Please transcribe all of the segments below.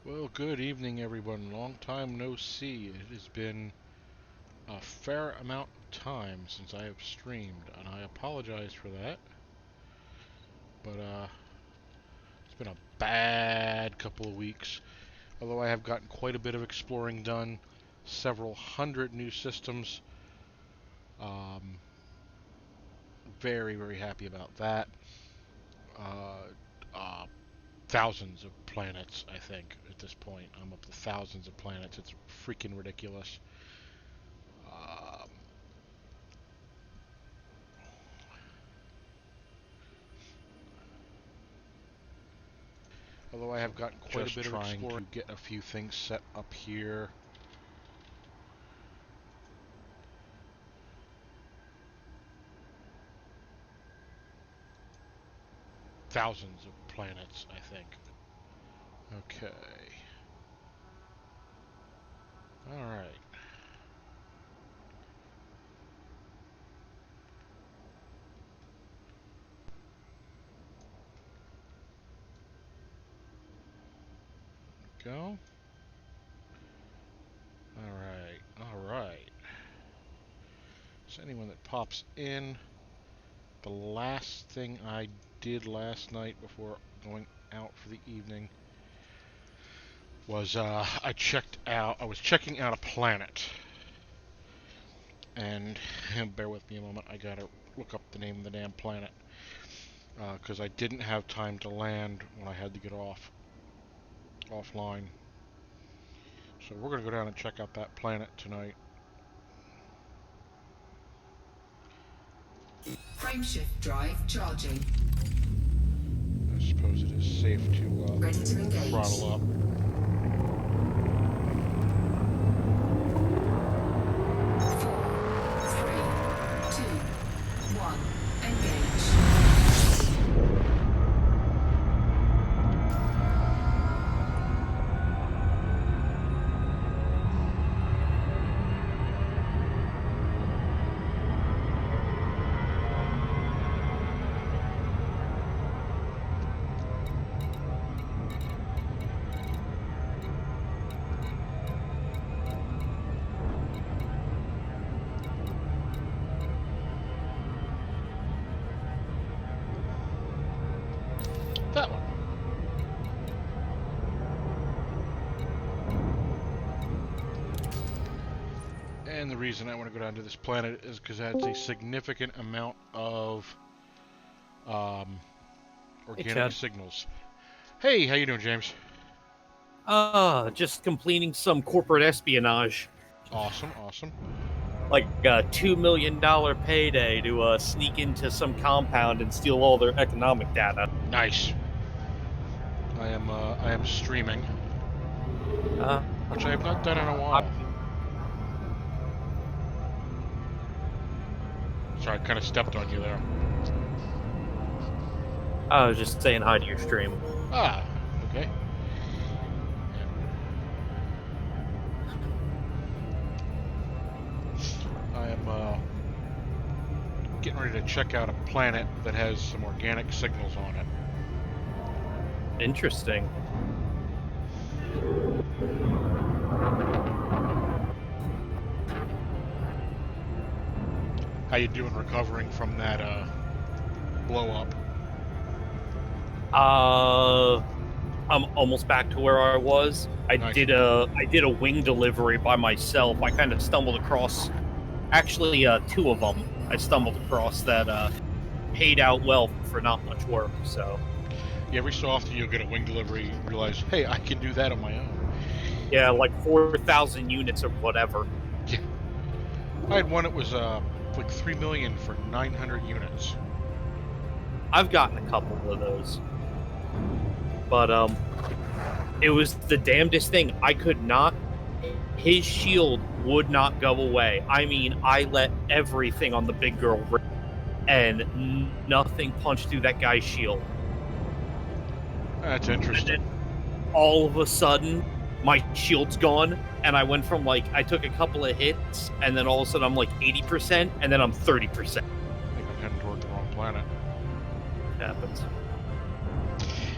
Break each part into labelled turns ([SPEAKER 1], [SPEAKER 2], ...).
[SPEAKER 1] Well, good evening, everyone. Long time no see. It has been a fair amount of time since I have streamed, and I apologize for that. But it's been a bad couple of weeks. Although I have gotten quite a bit of exploring done, several hundred new systems. Um, very happy about that. Uh, uh, Thousands of planets, I think, at this point. I'm up to thousands of planets. It's freaking ridiculous. Um, Although I have gotten quite a bit of exploring. Trying to get a few things set up here. Thousands of planets, I think. Okay. Alright. Go. Alright. So anyone that pops in, the last thing I did last night before going out for the evening was I was checking out a planet. And bear with me a moment, I gotta look up the name of the damn planet. Because I didn't have time to land when I had to get offline. So we're going to go down and check out that planet tonight.
[SPEAKER 2] Frameshift drive charging.
[SPEAKER 1] I suppose it is safe to
[SPEAKER 2] Ready to engage.
[SPEAKER 1] Throttle up.
[SPEAKER 2] 4, 3, 2, 1, engage.
[SPEAKER 1] That one. And the reason I want to go down to this planet is because it has a significant amount of organic signals. Hey, how you doing, James?
[SPEAKER 3] Just completing some corporate espionage.
[SPEAKER 1] Awesome.
[SPEAKER 3] Like a $2 million payday to sneak into some compound and steal all their economic data.
[SPEAKER 1] Nice. I am streaming, which I have not done in a while. Sorry, I kind of stepped on you there.
[SPEAKER 3] I was just saying hi to your stream.
[SPEAKER 1] Ah, okay. I am getting ready to check out a planet that has some organic signals on it.
[SPEAKER 3] Interesting.
[SPEAKER 1] How you doing recovering from that blow up?
[SPEAKER 3] I'm almost back to where I was.
[SPEAKER 1] Nice.
[SPEAKER 3] I did a wing delivery by myself. I kind of stumbled across, actually, two of them. I stumbled across that paid out well for not much work. So.
[SPEAKER 1] Yeah, every so often you'll get a wing delivery and realize, hey, I can do that on my own.
[SPEAKER 3] Yeah, like 4,000 units or whatever.
[SPEAKER 1] Yeah. I had one that was like 3 million for 900 units.
[SPEAKER 3] I've gotten a couple of those. But it was the damnedest thing. I could not. His shield would not go away. I mean, I let everything on the big girl rip, and nothing punched through that guy's shield.
[SPEAKER 1] That's interesting.
[SPEAKER 3] And then all of a sudden, my shield's gone, and I went from I took a couple of hits, and then all of a sudden I'm like 80%, and then I'm 30%.
[SPEAKER 1] I think I'm heading toward the wrong planet.
[SPEAKER 3] It happens.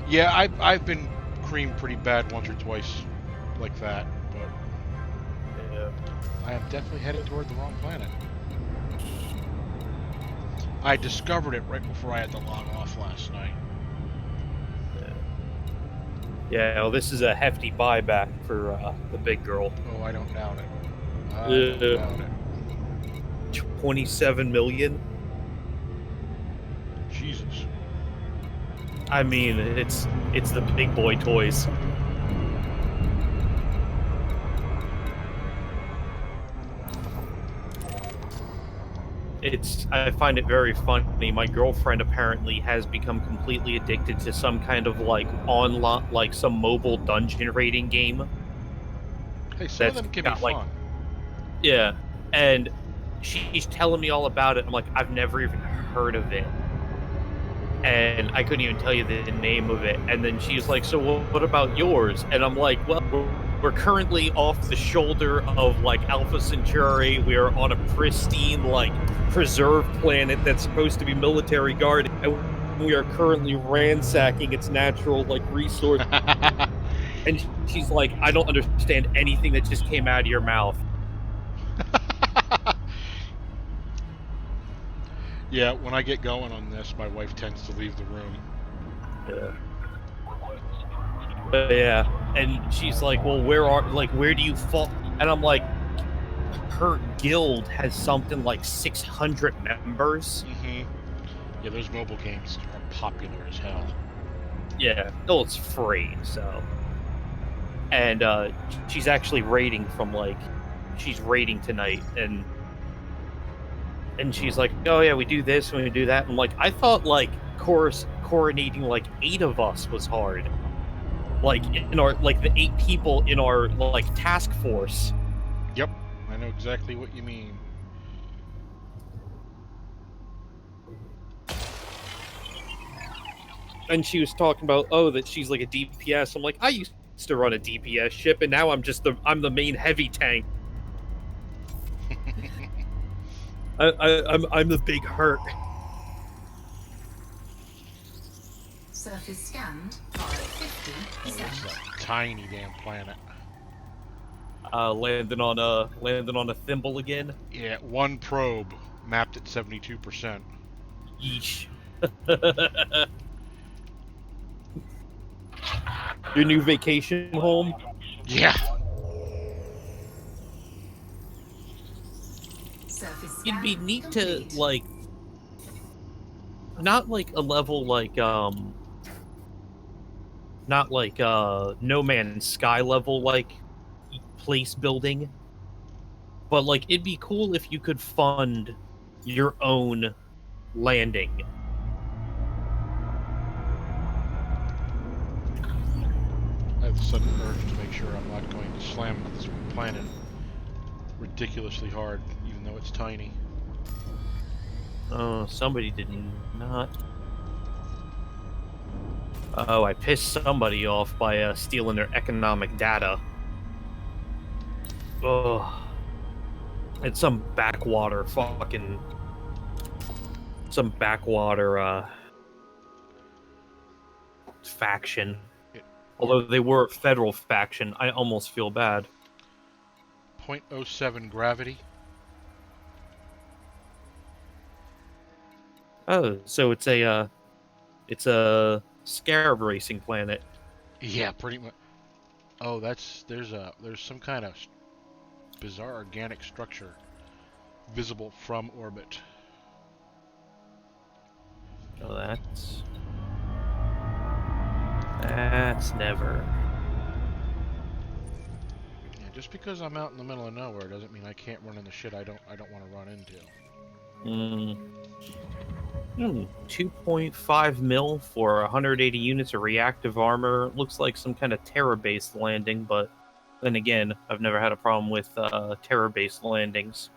[SPEAKER 1] Yeah, I've been creamed pretty bad once or twice like that, but
[SPEAKER 3] Yeah.
[SPEAKER 1] I am definitely heading toward the wrong planet. I discovered it right before I had to log off last night.
[SPEAKER 3] Yeah, well, this is a hefty buyback for the big girl.
[SPEAKER 1] Oh, I don't doubt it. I
[SPEAKER 3] Yeah.
[SPEAKER 1] don't doubt it.
[SPEAKER 3] 27 million.
[SPEAKER 1] Jesus.
[SPEAKER 3] I mean, it's the big boy toys. I find it very funny. My girlfriend apparently has become completely addicted to some kind of like online, like some mobile dungeon raiding game.
[SPEAKER 1] Hey, some of
[SPEAKER 3] That's
[SPEAKER 1] them can be
[SPEAKER 3] got, like-
[SPEAKER 1] fun.
[SPEAKER 3] Yeah, and she's telling me all about it. I'm like, I've never even heard of it, and I couldn't even tell you the name of it. And then she's like, "So what about yours?" And I'm like, "Well, we're currently off the shoulder of like Alpha Centauri. We are on a pristine, like, preserved planet that's supposed to be military guarded, and we are currently ransacking its natural like resource." And she's like, "I don't understand anything that just came out of your mouth."
[SPEAKER 1] Yeah, when I get going on this, my wife tends to leave the room.
[SPEAKER 3] Yeah. Yeah, and she's like, "Well, where do you fall?" And I'm like, "Her guild has something like 600 members."
[SPEAKER 1] Mm-hmm. Yeah, those mobile games are popular as hell.
[SPEAKER 3] Yeah, no, it's free, so. And she's actually raiding from like, she's raiding tonight, and she's like, "Oh yeah, we do this and we do that." And like, I thought like coronating like 8 of us was hard. Like in our like the 8 people in our like task force.
[SPEAKER 1] Yep, I know exactly what you mean.
[SPEAKER 3] And she was talking about, that she's like a DPS. I'm like, I used to run a DPS ship, and now I'm the main heavy tank. I'm the big hurt.
[SPEAKER 2] Surface scanned by 50
[SPEAKER 1] Oh, this is
[SPEAKER 2] seconds.
[SPEAKER 1] a tiny damn planet.
[SPEAKER 3] Landing on a thimble again.
[SPEAKER 1] Yeah, one probe mapped at 72%.
[SPEAKER 3] Yeesh. Your new vacation home?
[SPEAKER 1] Yeah.
[SPEAKER 2] Surface
[SPEAKER 3] It'd be
[SPEAKER 2] scan
[SPEAKER 3] neat
[SPEAKER 2] complete.
[SPEAKER 3] to like, not like a level like not like No Man's Sky level like place building, but like it'd be cool if you could fund your own landing.
[SPEAKER 1] I have a sudden urge to make sure I'm not going to slam this planet ridiculously hard, even though it's tiny.
[SPEAKER 3] Oh, somebody did not. Oh, I pissed somebody off by stealing their economic data. Oh, it's some backwater faction. Although they were a federal faction, I almost feel bad.
[SPEAKER 1] 0.07 gravity.
[SPEAKER 3] Oh, so it's a scarab racing planet.
[SPEAKER 1] Yeah, pretty much. Oh, there's some kind of bizarre organic structure visible from orbit.
[SPEAKER 3] Oh, that's never.
[SPEAKER 1] Yeah, just because I'm out in the middle of nowhere doesn't mean I can't run into shit I don't want to run into.
[SPEAKER 3] 2.5 mil for 180 units of reactive armor. Looks like some kind of terror-based landing, but then again, I've never had a problem with terror-based landings.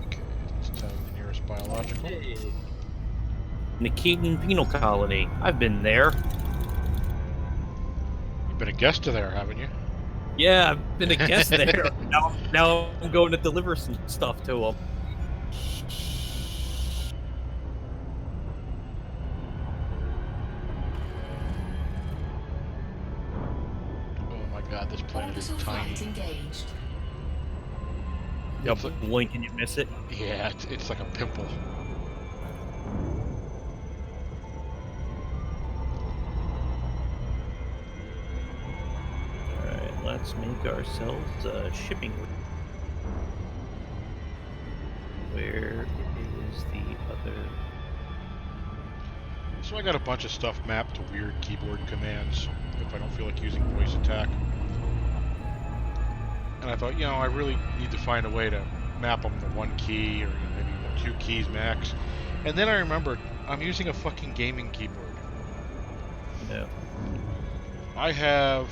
[SPEAKER 1] Okay, let's tag the nearest biological.
[SPEAKER 3] Nikitan Penal Colony. I've been there.
[SPEAKER 1] You've been a guest there, haven't you?
[SPEAKER 3] Yeah, I've been a guest there. Now I'm going to deliver some stuff to them.
[SPEAKER 1] Oh my god, this planet is
[SPEAKER 2] Orbital
[SPEAKER 1] tiny.
[SPEAKER 2] flight engaged.
[SPEAKER 3] Yep, blink and you miss it.
[SPEAKER 1] Yeah, it's like a pimple.
[SPEAKER 3] Alright, let's make ourselves a shipping route. Where is the other...
[SPEAKER 1] So I got a bunch of stuff mapped to weird keyboard commands if I don't feel like using voice attack. And I thought, I really need to find a way to map them to one key or maybe 2 keys max. And then I remembered I'm using a fucking gaming keyboard.
[SPEAKER 3] Yeah.
[SPEAKER 1] I have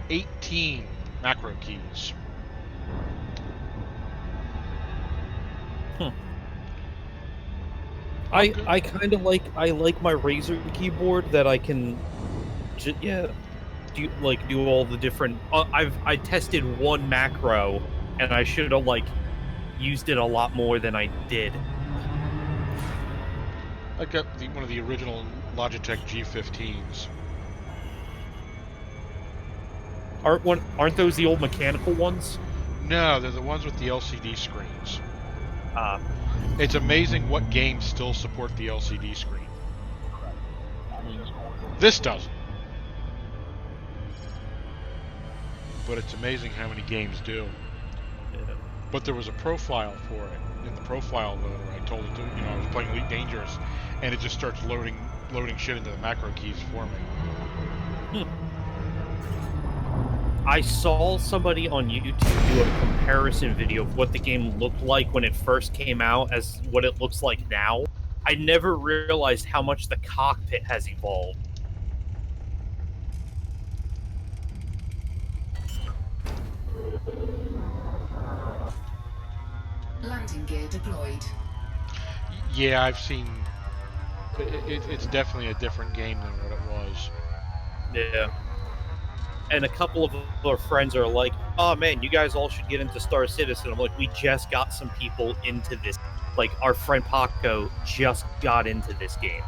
[SPEAKER 1] 18 macro keys.
[SPEAKER 3] I kind of like my Razer keyboard that I can do all the different I tested one macro and I should have used it a lot more than I did.
[SPEAKER 1] I got one of the original Logitech G15s.
[SPEAKER 3] Aren't those the old mechanical ones?
[SPEAKER 1] No, they're the ones with the LCD screens.
[SPEAKER 3] Ah.
[SPEAKER 1] It's amazing what games still support the LCD screen. This doesn't. But it's amazing how many games do.
[SPEAKER 3] Yeah.
[SPEAKER 1] But there was a profile for it. In the profile loader, I told it to, I was playing Elite Dangerous, and it just starts loading shit into the macro keys for me.
[SPEAKER 3] I saw somebody on YouTube do a comparison video of what the game looked like when it first came out as what it looks like now. I never realized how much the cockpit has evolved.
[SPEAKER 2] Landing gear deployed.
[SPEAKER 1] Yeah, I've seen... It's definitely a different game than what it was.
[SPEAKER 3] Yeah. And a couple of our friends are like, oh man, you guys all should get into Star Citizen. I'm like, we just got some people into this. Like, our friend Paco just got into this game.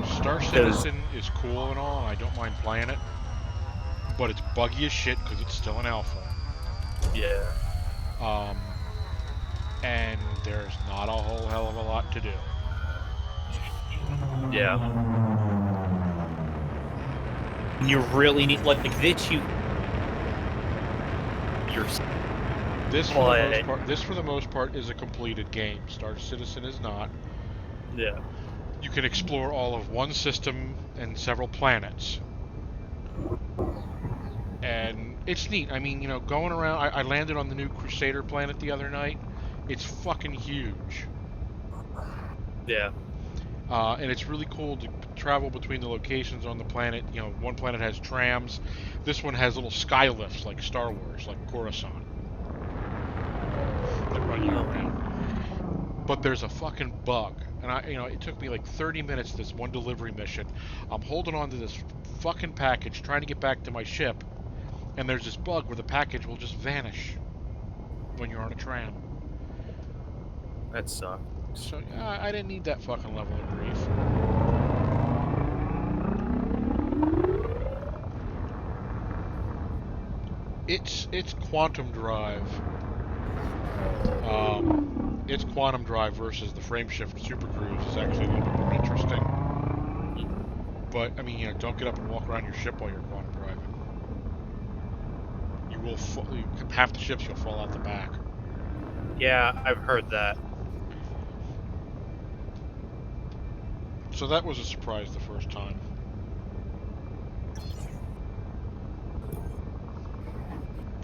[SPEAKER 1] Star Citizen is cool and all, and I don't mind playing it. But it's buggy as shit because it's still an alpha.
[SPEAKER 3] Yeah.
[SPEAKER 1] And there's not a whole hell of a lot to do.
[SPEAKER 3] Yeah. You really need this.
[SPEAKER 1] This for the most part is a completed game. Star Citizen is not.
[SPEAKER 3] Yeah.
[SPEAKER 1] You can explore all of one system and several planets. And it's neat. I mean, going around... I landed on the new Crusader planet the other night. It's fucking huge.
[SPEAKER 3] Yeah.
[SPEAKER 1] And it's really cool to travel between the locations on the planet. One planet has trams. This one has little sky lifts like Star Wars, like Coruscant, that run you around. But there's a fucking bug. And it took me like 30 minutes, this one delivery mission. I'm holding on to this fucking package, trying to get back to my ship. And there's this bug where the package will just vanish when you're on a tram.
[SPEAKER 3] That sucks.
[SPEAKER 1] So, I didn't need that fucking level of grief. It's Quantum Drive. It's Quantum Drive versus the Frameshift Super Cruise is actually a little bit more interesting. But, I mean, don't get up and walk around your ship while you're quantum driving. You will half the ships you'll fall out the back.
[SPEAKER 3] Yeah, I've heard that.
[SPEAKER 1] So that was a surprise the first time.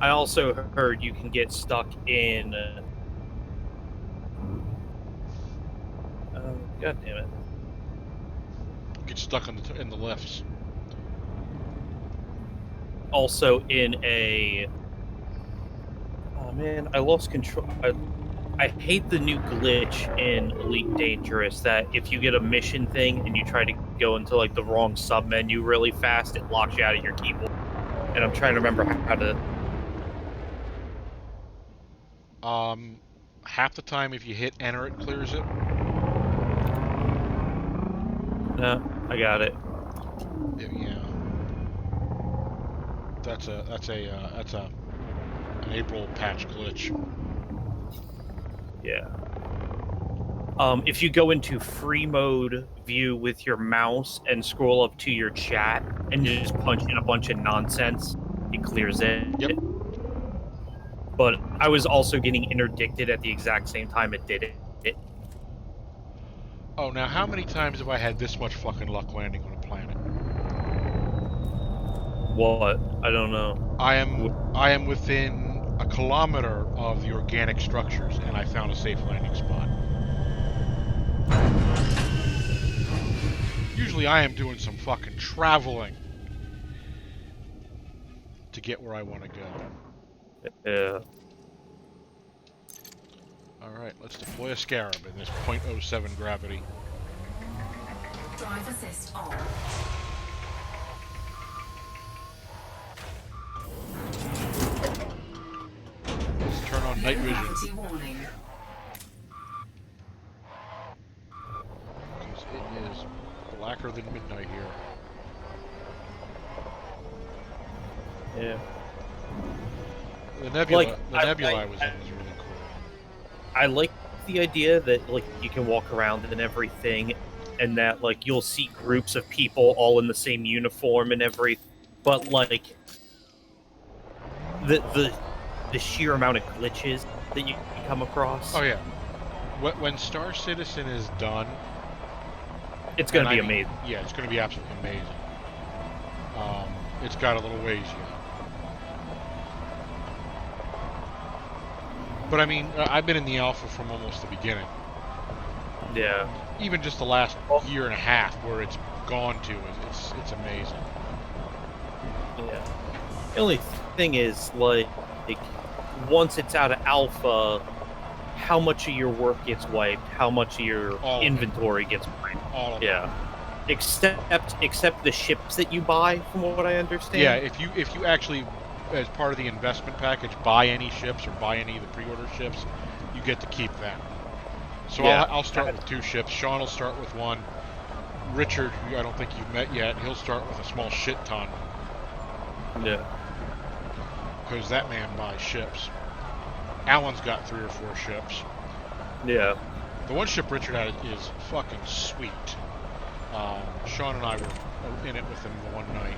[SPEAKER 3] I also heard you can get stuck in... God damn it.
[SPEAKER 1] Get stuck in the lifts.
[SPEAKER 3] Also in a... Oh man, I lost control. I hate the new glitch in Elite Dangerous that if you get a mission thing and you try to go into like the wrong sub menu really fast, it locks you out of your keyboard. And I'm trying to remember how to.
[SPEAKER 1] Half the time if you hit enter, it clears it.
[SPEAKER 3] No, I got it.
[SPEAKER 1] Yeah. That's an April patch glitch.
[SPEAKER 3] Yeah. If you go into free mode view with your mouse and scroll up to your chat and you just punch in a bunch of nonsense, it clears it.
[SPEAKER 1] Yep.
[SPEAKER 3] But I was also getting interdicted at the exact same time it did it.
[SPEAKER 1] Oh, now how many times have I had this much fucking luck landing on a planet?
[SPEAKER 3] What? I don't know.
[SPEAKER 1] I am within a kilometer of the organic structures, and I found a safe landing spot. Usually I am doing some fucking traveling to get where I want to go.
[SPEAKER 3] Yeah.
[SPEAKER 1] Alright, let's deploy a Scarab in this 0.07 gravity.
[SPEAKER 2] Drive assist on.
[SPEAKER 1] Let's turn on night vision.
[SPEAKER 2] Gravity warning.
[SPEAKER 1] Because it is blacker than midnight here.
[SPEAKER 3] Yeah.
[SPEAKER 1] The nebula,
[SPEAKER 3] Like,
[SPEAKER 1] the nebula I was in was really cool.
[SPEAKER 3] I like the idea that like you can walk around and everything, and that like you'll see groups of people all in the same uniform and everything. But like the sheer amount of glitches that you come across,
[SPEAKER 1] Oh yeah. When Star Citizen is done,
[SPEAKER 3] it's gonna
[SPEAKER 1] and
[SPEAKER 3] be
[SPEAKER 1] I mean,
[SPEAKER 3] amazing.
[SPEAKER 1] yeah, it's going to be absolutely amazing. It's got a little ways yet. But I mean, I've been in the alpha from almost the beginning.
[SPEAKER 3] Yeah.
[SPEAKER 1] Even just the last year and a half, where it's gone to, it's amazing.
[SPEAKER 3] Yeah. The only thing is, like once it's out of alpha, how much of your work gets wiped, how much of your
[SPEAKER 1] All of it.
[SPEAKER 3] inventory gets wiped.
[SPEAKER 1] All of it.
[SPEAKER 3] Yeah. Except the ships that you buy, from what I understand.
[SPEAKER 1] Yeah, if you actually, as part of the investment package, buy any ships or buy any of the pre-order ships, you get to keep them. So
[SPEAKER 3] Yeah.
[SPEAKER 1] I'll start with 2 ships. Sean will start with 1. Richard, who I don't think you've met yet, he'll start with a small shit ton.
[SPEAKER 3] Yeah.
[SPEAKER 1] Because that man buys ships. Alan's got 3 or 4 ships.
[SPEAKER 3] Yeah.
[SPEAKER 1] The one ship Richard had is fucking sweet. Sean and I were in it with him the one night.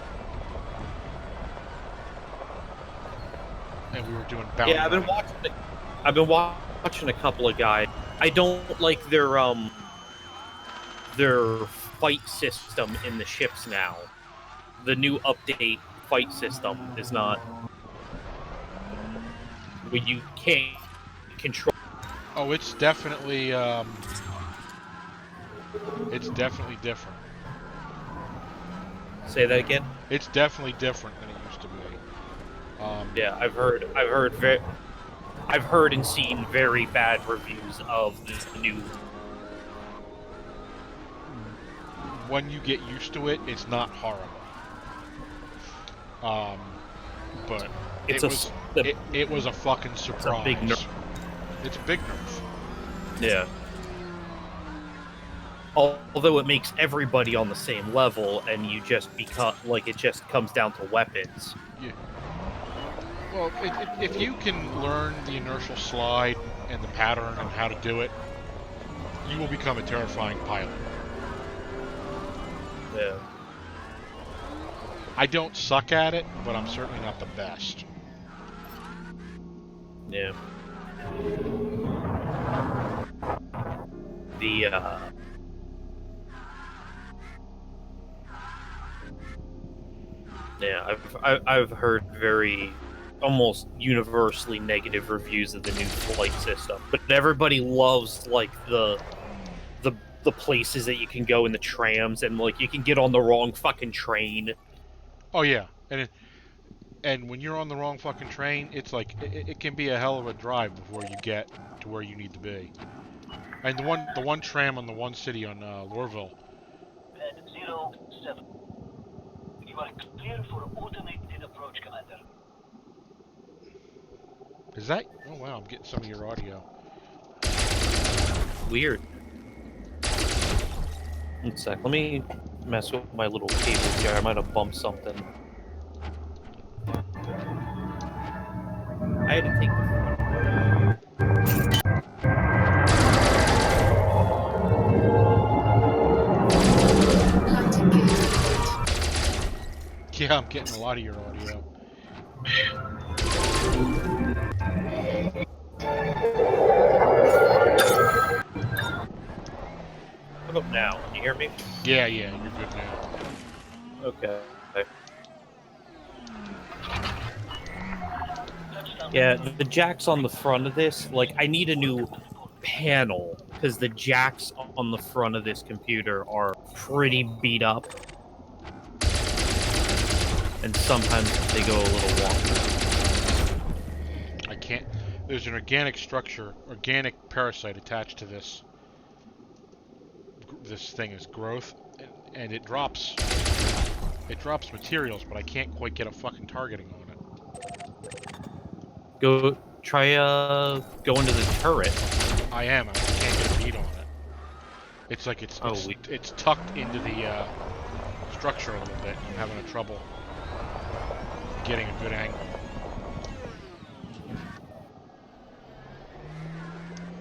[SPEAKER 1] And we were doing bounty.
[SPEAKER 3] Yeah, I've been watching a couple of guys. I don't like their fight system in the ships now. The new update fight system is not where you can't control.
[SPEAKER 1] Oh, it's definitely different.
[SPEAKER 3] Say that again.
[SPEAKER 1] It's definitely different than it used to be.
[SPEAKER 3] Yeah, I've heard and seen very bad reviews of the new.
[SPEAKER 1] When you get used to it, it's not horrible. But it was a fucking surprise.
[SPEAKER 3] It's a big nerf.
[SPEAKER 1] It's a big nerf.
[SPEAKER 3] Yeah. Although it makes everybody on the same level, and you just become like it just comes down to weapons.
[SPEAKER 1] Yeah. Well, if you can learn the inertial slide and the pattern and how to do it, you will become a terrifying pilot.
[SPEAKER 3] Yeah.
[SPEAKER 1] I don't suck at it, but I'm certainly not the best.
[SPEAKER 3] Yeah. Yeah, I've heard very almost universally negative reviews of the new flight system, but everybody loves like the places that you can go in the trams, and like you can get on the wrong fucking train.
[SPEAKER 1] Oh yeah, and And when you're on the wrong fucking train, it's like it can be a hell of a drive before you get to where you need to be. And the one tram on the one city on Lorville.
[SPEAKER 4] At 07. You are clear for automated approach, Commander.
[SPEAKER 1] Is that? Oh wow, I'm getting some of your audio.
[SPEAKER 3] Weird. One sec. Let me mess with my little cables here. I might have bumped something. I had to take
[SPEAKER 2] Landing gear deployed.
[SPEAKER 1] Yeah, I'm getting a lot of your audio.
[SPEAKER 3] What up now? Can you hear me?
[SPEAKER 1] Yeah, you're good now.
[SPEAKER 3] Okay. Yeah, the jacks on the front of this, like, I need a new panel because the jacks on the front of this computer are pretty beat up. And sometimes they go a little wonky.
[SPEAKER 1] I can't. There's an organic parasite attached to this. This thing is growth, and it drops. It drops materials, but I can't quite get a fucking targeting on it.
[SPEAKER 3] Go try go into the turret.
[SPEAKER 1] I am. I can't get a beat on it. It's like it's tucked into the structure a little bit. I'm having a trouble getting a good angle.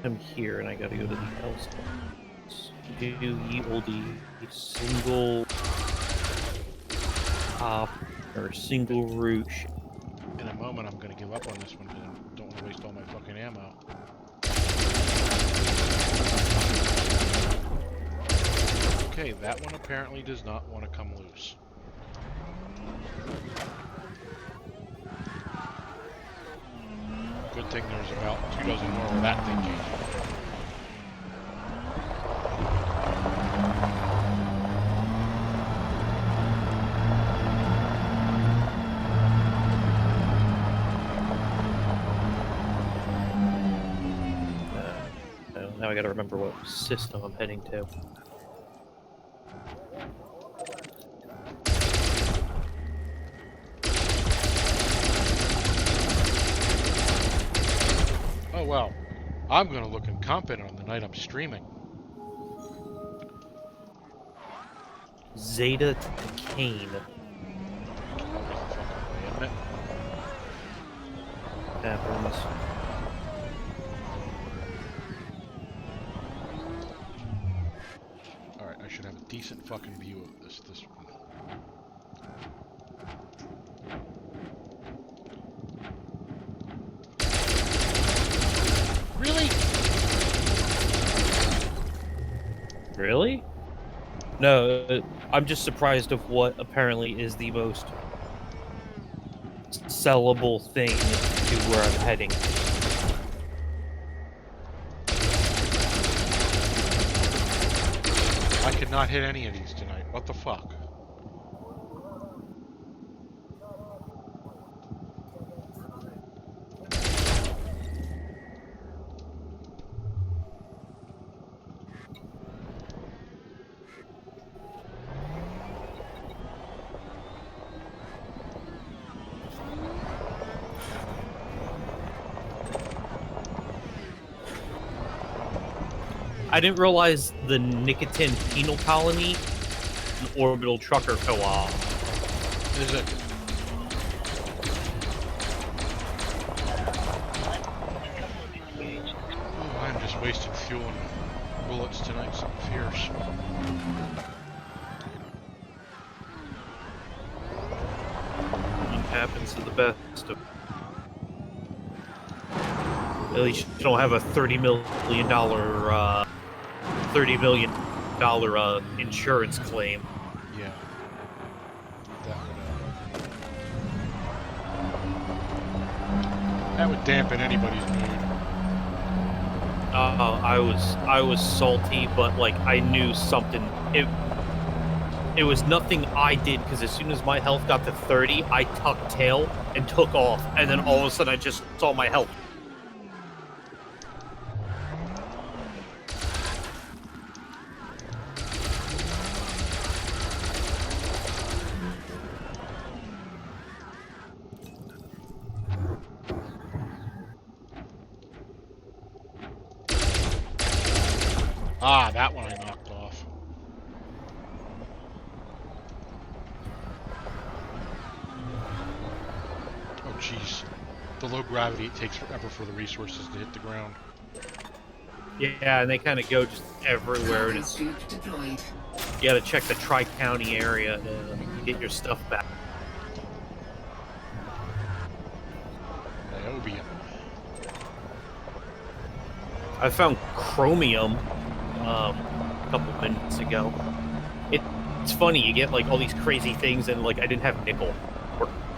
[SPEAKER 3] I'm here, and I gotta go to the else. Do ye olde single hop or single route.
[SPEAKER 1] In a moment, I'm going to give up on this one because I don't want to waste all my fucking ammo. Okay, that one apparently does not want to come loose. Good thing there's about 2 dozen more where that thing came from.
[SPEAKER 3] Now I gotta remember what system I'm heading to.
[SPEAKER 1] Oh wow, I'm gonna look incompetent on the night I'm streaming.
[SPEAKER 3] Zeta Kane.
[SPEAKER 1] Always the fucking way, isn't it?
[SPEAKER 3] Happens.
[SPEAKER 1] Alright, I should have a decent fucking view of this one. Really?
[SPEAKER 3] Really? No, I'm just surprised of what apparently is the most sellable thing to where I'm heading.
[SPEAKER 1] I could not hit any of these tonight. What the fuck?
[SPEAKER 3] I didn't realize the Nicotine Penal Colony an Orbital Trucker Co-op.
[SPEAKER 1] Is it? Oh, I'm just wasting fuel and bullets tonight. Something fierce.
[SPEAKER 3] It happens to the best of. At least you don't have a $30 million insurance claim.
[SPEAKER 1] Yeah. That would dampen anybody's mood.
[SPEAKER 3] I was salty, but like I knew something. it was nothing I did, because as soon as my health got to 30, I tucked tail and took off, and then all of a sudden I just saw my health.
[SPEAKER 1] Ah, that one I knocked off. Oh, jeez. The low gravity, it takes forever for the resources to hit the ground.
[SPEAKER 3] Yeah, and they kind of go just everywhere, and
[SPEAKER 2] Focus
[SPEAKER 3] it's,
[SPEAKER 2] group deployed.
[SPEAKER 3] you gotta check the Tri-County area to get your stuff back.
[SPEAKER 1] Niobium.
[SPEAKER 3] I found chromium a couple minutes ago. It's funny, you get like all these crazy things, and like I didn't have nickel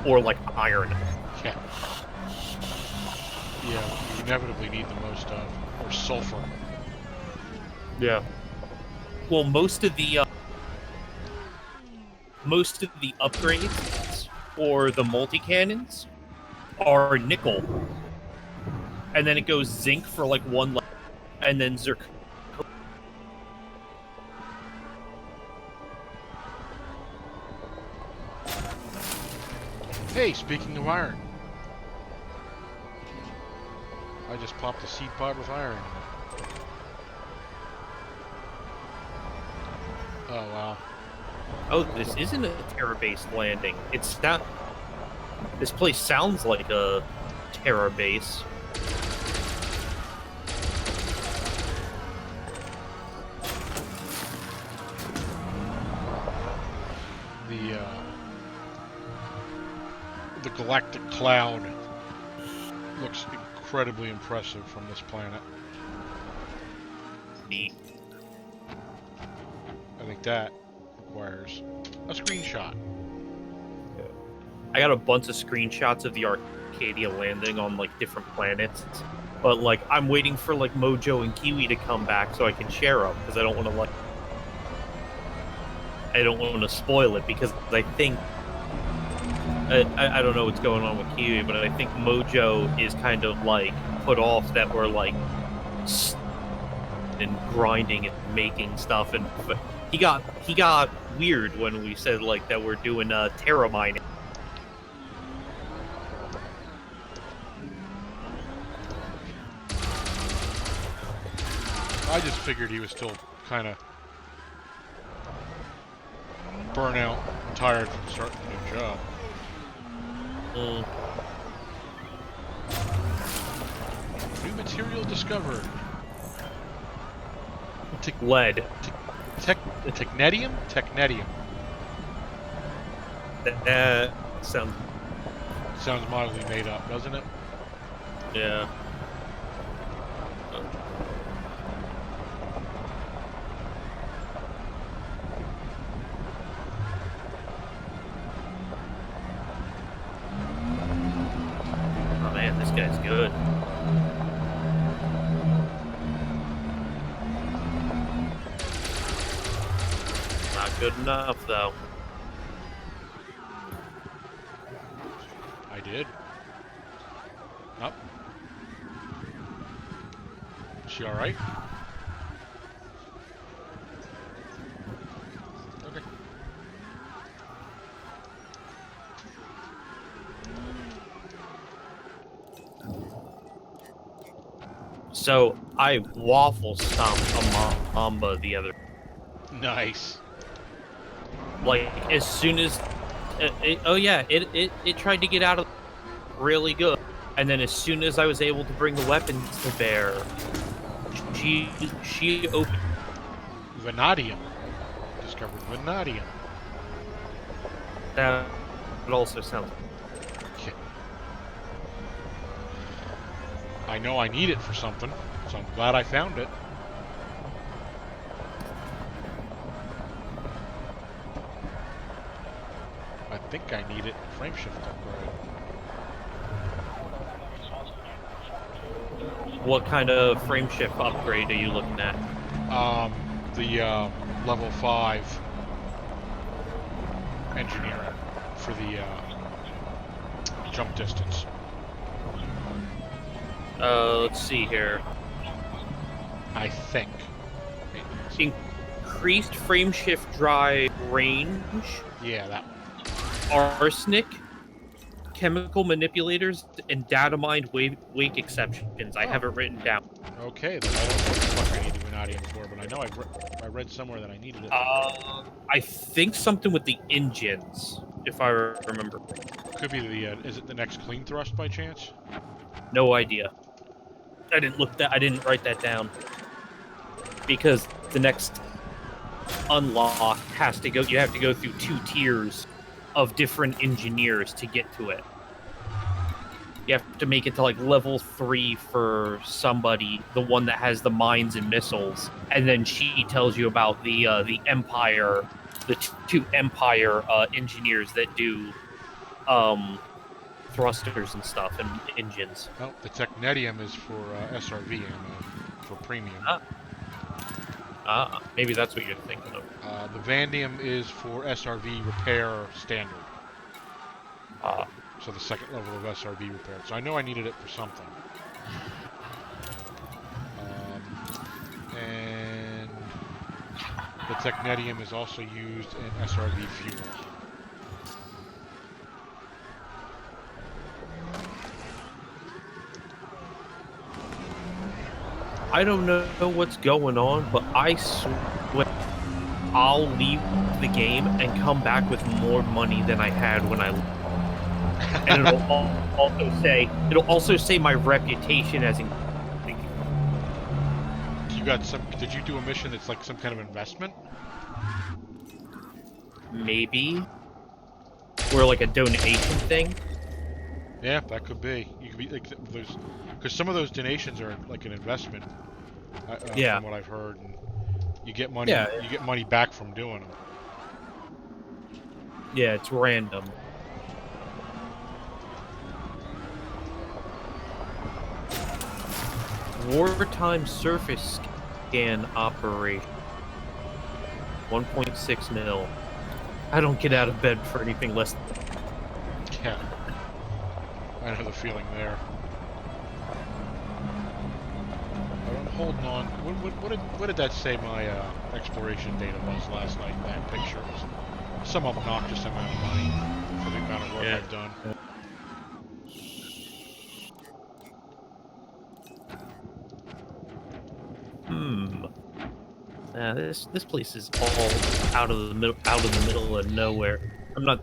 [SPEAKER 3] or like iron.
[SPEAKER 1] Yeah. Yeah, you inevitably need the most of. Or sulfur.
[SPEAKER 3] Yeah. Well, most of the upgrades or the multi-cannons are nickel, and then it goes zinc for like one level, and then zircon.
[SPEAKER 1] Hey, speaking of iron. I just popped a seed pod with iron. Oh, wow.
[SPEAKER 3] Oh, this isn't a Terra-based landing. It's not. This place sounds like a Terra base.
[SPEAKER 1] The galactic cloud looks incredibly impressive from this planet.
[SPEAKER 3] Neat.
[SPEAKER 1] I think that requires a screenshot.
[SPEAKER 3] I got a bunch of screenshots of the Arcadia landing on like different planets, but like I'm waiting for like Mojo and Kiwi to come back so I can share them, because I don't want to spoil it, because I think I don't know what's going on with Kiwi, but I think Mojo is kind of like put off that we're like and grinding and making stuff, and he got weird when we said like that we're doing Terra mining.
[SPEAKER 1] I just figured he was still kind of burnout and tired from starting a new job. New material discovered.
[SPEAKER 3] Lead.
[SPEAKER 1] Technetium? Technetium.
[SPEAKER 3] That sounds.
[SPEAKER 1] Sounds mildly made up, doesn't it?
[SPEAKER 3] Yeah. Oh man, this guy's good. Not good enough, though.
[SPEAKER 1] I did. Up. Is she alright? Okay.
[SPEAKER 3] So, I waffle stomped a Mamba the other.
[SPEAKER 1] Nice.
[SPEAKER 3] Like, as soon as. It tried to get out of. Really good. And then as soon as I was able to bring the weapons to bear, she opened.
[SPEAKER 1] Vanadium. Discovered vanadium.
[SPEAKER 3] That also sounds.
[SPEAKER 1] Yeah. I know I need it for something, so I'm glad I found it. I think I need it in frameshift upgrade.
[SPEAKER 3] What kind of frameshift upgrade are you looking at?
[SPEAKER 1] The level 5. engineering for the jump distance.
[SPEAKER 3] Let's see here.
[SPEAKER 1] I think.
[SPEAKER 3] Increased frame shift drive range,
[SPEAKER 1] Yeah, that one.
[SPEAKER 3] arsenic, chemical manipulators, and data mined wake exceptions. I have it written down.
[SPEAKER 1] Okay, then I don't know what the fuck I need the vanadium for, but I know I read somewhere that I needed it.
[SPEAKER 3] I think something with the engines, if I remember.
[SPEAKER 1] Could be the, is it the next clean thrust by chance?
[SPEAKER 3] No idea. I didn't write that down. Because the next unlock has to go, you have to go through 2 tiers of different engineers to get to it. You have to make it to like level 3 for somebody, the one that has the mines and missiles, and then she tells you about the Empire, the 2 Empire engineers that do thrusters and stuff and engines.
[SPEAKER 1] Well, the technetium is for SRV ammo, for premium.
[SPEAKER 3] Maybe that's what you're thinking of.
[SPEAKER 1] The vanadium is for SRV repair standard. So the second level of SRV repair. So I know I needed it for something. And the technetium is also used in SRV fuel.
[SPEAKER 3] I don't know what's going on, but I swear I'll leave the game and come back with more money than I had when I left. And it'll also say my reputation as in.
[SPEAKER 1] Did you do a mission that's like some kind of investment?
[SPEAKER 3] Maybe. Or like a donation thing.
[SPEAKER 1] Yeah, that could be. You could be like because some of those donations are like an investment. From what I've heard, and you get money.
[SPEAKER 3] Yeah.
[SPEAKER 1] You get money back from doing them.
[SPEAKER 3] Yeah, it's random. Wartime surface scan operation. 1.6 mil. I don't get out of bed for anything less than.
[SPEAKER 1] Yeah. I know the feeling there. I'm holding on. What did that say my exploration data was last night in that picture? It was some obnoxious amount of money for the amount of work I've done.
[SPEAKER 3] This place is all out of the middle of nowhere. I'm not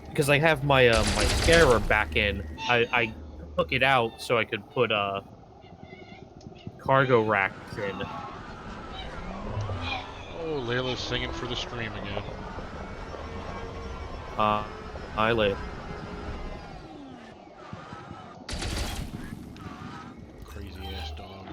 [SPEAKER 3] because I have my my Scarab back in. I took it out so I could put cargo racks in.
[SPEAKER 1] Oh, Layla's singing for the stream again.
[SPEAKER 3] I lay.
[SPEAKER 1] Crazy ass dog.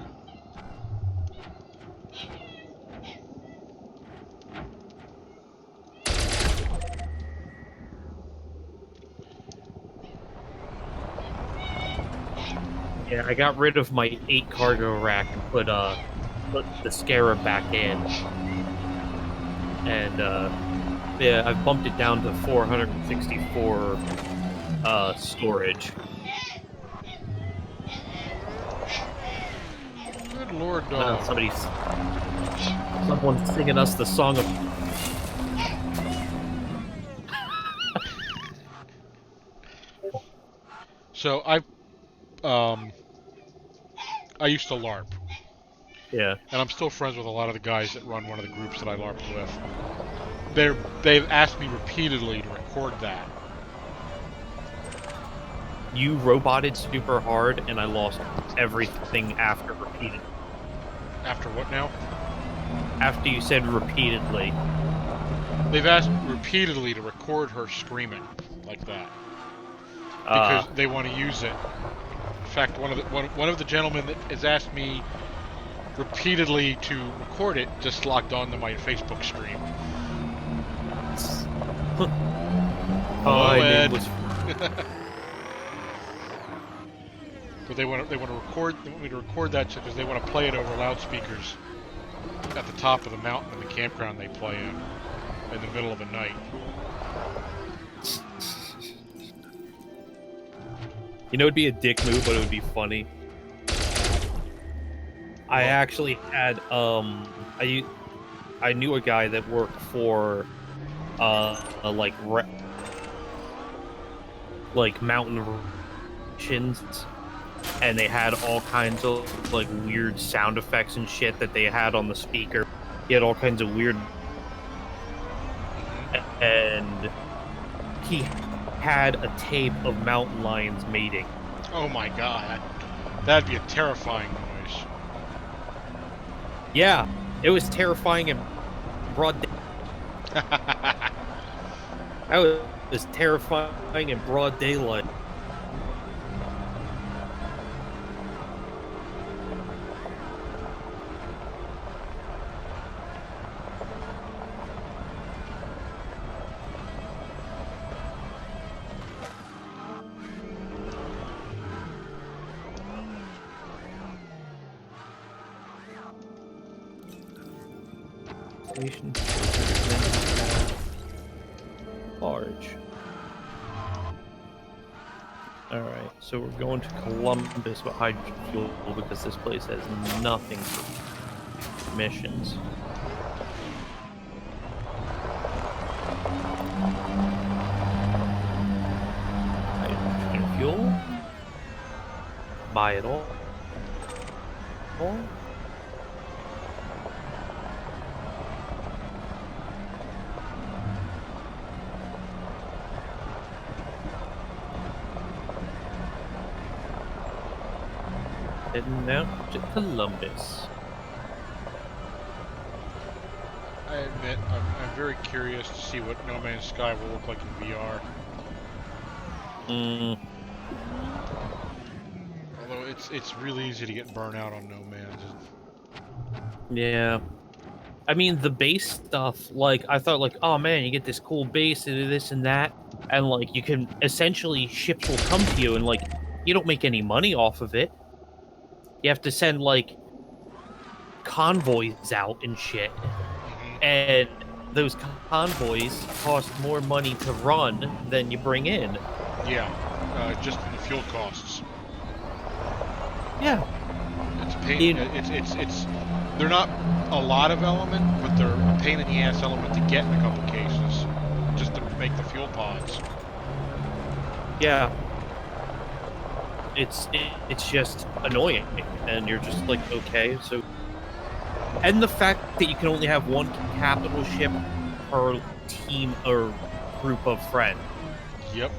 [SPEAKER 3] Yeah, I got rid of my 8 cargo rack and put the Scarab back in. And yeah, I've bumped it down to 464 storage.
[SPEAKER 1] Good lord, dog.
[SPEAKER 3] Someone's singing us the song of.
[SPEAKER 1] So I used to LARP.
[SPEAKER 3] Yeah.
[SPEAKER 1] And I'm still friends with a lot of the guys that run one of the groups that I LARPed with. They've asked me repeatedly to record that.
[SPEAKER 3] You roboted super hard, and I lost everything after repeated.
[SPEAKER 1] After what now?
[SPEAKER 3] After you said repeatedly.
[SPEAKER 1] They've asked repeatedly to record her screaming like that. Because they want to use it. In fact, one of the gentlemen that has asked me repeatedly to record it just logged on to my Facebook stream. Hello, Ed. But they want me to record that because they want to play it over loudspeakers at the top of the mountain in the campground they play in. in the middle of the night.
[SPEAKER 3] You know, it'd be a dick move, but it would be funny. I actually had I knew a guy that worked for like mountain rations, and they had all kinds of like weird sound effects and shit that they had on the speaker. He had all kinds of weird, and he had a tape of mountain lions mating.
[SPEAKER 1] Oh my god, that'd be a terrifying noise.
[SPEAKER 3] Yeah, it was terrifying in broad day. That was terrifying in broad daylight. Station. Large. Alright, so we're going to Columbus with hydrogen fuel because this place has nothing for missions. Hydrogen fuel. Buy it all. Heading out to Columbus.
[SPEAKER 1] I admit, I'm very curious to see what No Man's Sky will look like in VR. Although it's really easy to get burnt out on No Man's.
[SPEAKER 3] Yeah. I mean, the base stuff, like, I thought, like, oh man, you get this cool base and this and that, and, like, you can, essentially, ships will come to you, and, like, you don't make any money off of it. You have to send, like, convoys out and shit. And those convoys cost more money to run than you bring in.
[SPEAKER 1] Yeah, just in the fuel costs.
[SPEAKER 3] Yeah.
[SPEAKER 1] It's a pain. It's they're not a lot of element, but they're a pain in the ass element to get in a couple cases, just to make the fuel pods.
[SPEAKER 3] Yeah. It's just annoying, and you're just like, okay, so. And the fact that you can only have one capital ship per team or group of friends.
[SPEAKER 1] Yep.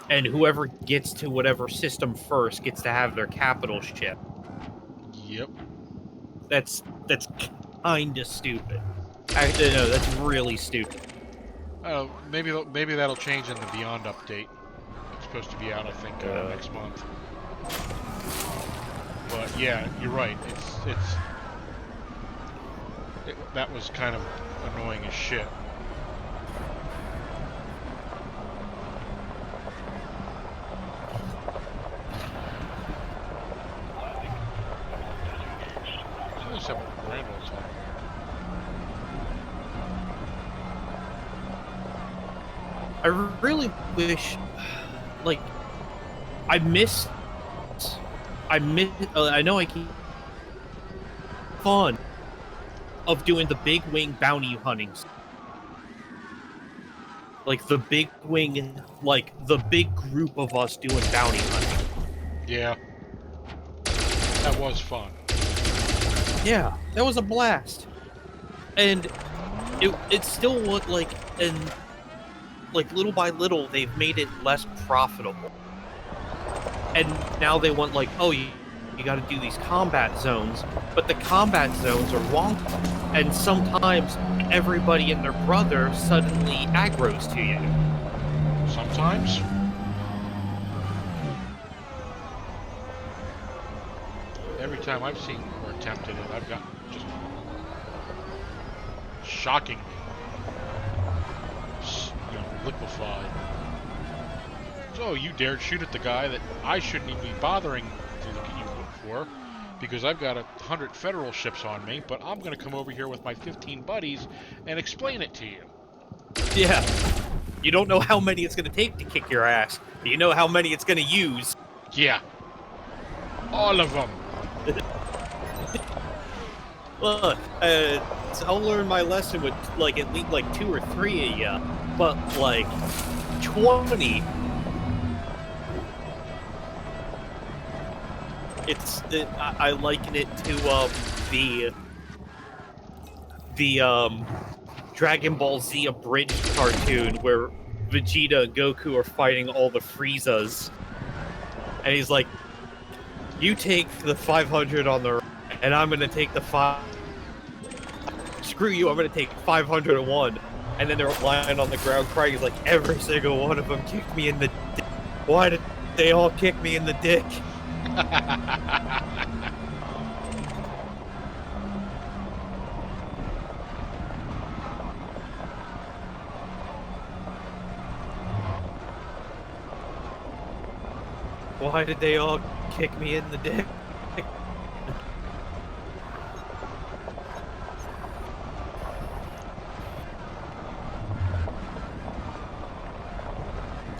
[SPEAKER 3] And whoever gets to whatever system first gets to have their capital ship.
[SPEAKER 1] Yep.
[SPEAKER 3] That's kinda stupid. Actually, no, that's really stupid.
[SPEAKER 1] Maybe that'll change in the Beyond update. It's supposed to be out, I think, next month. But yeah, you're right. That was kind of annoying as shit. I just have a grand old time.
[SPEAKER 3] I really wish, like, I know I keep fun of doing the big wing bounty huntings. Like the big wing, like the big group of us doing bounty hunting.
[SPEAKER 1] Yeah. That was fun.
[SPEAKER 3] Yeah, that was a blast. And it still looked like, and like little by little they've made it less profitable. And now they want like, oh, you got to do these combat zones, but the combat zones are wonky, and sometimes everybody and their brother suddenly aggroes to you.
[SPEAKER 1] Sometimes. Every time I've seen or attempted it, I've gotten just shockingly, liquefied. So you dared shoot at the guy that I shouldn't even be bothering to look at you for. because I've got 100 federal ships on me, but I'm going to come over here with my 15 buddies and explain it to you.
[SPEAKER 3] Yeah. You don't know how many it's going to take to kick your ass. You know how many it's going to use.
[SPEAKER 1] Yeah. All of them.
[SPEAKER 3] Look, I'll learn my lesson with, like, at least, like, 2 or 3 of you. But, like, 20... I liken it to, the Dragon Ball Z abridged cartoon where Vegeta and Goku are fighting all the Friezas. And he's like, you take the 500 on the right, and I'm gonna take the 5... Screw you, I'm gonna take 501. And then they're lying on the ground crying. He's like, every single one of them kicked me in the dick. Why did they all kick me in the dick? Why did they all kick me in the dick?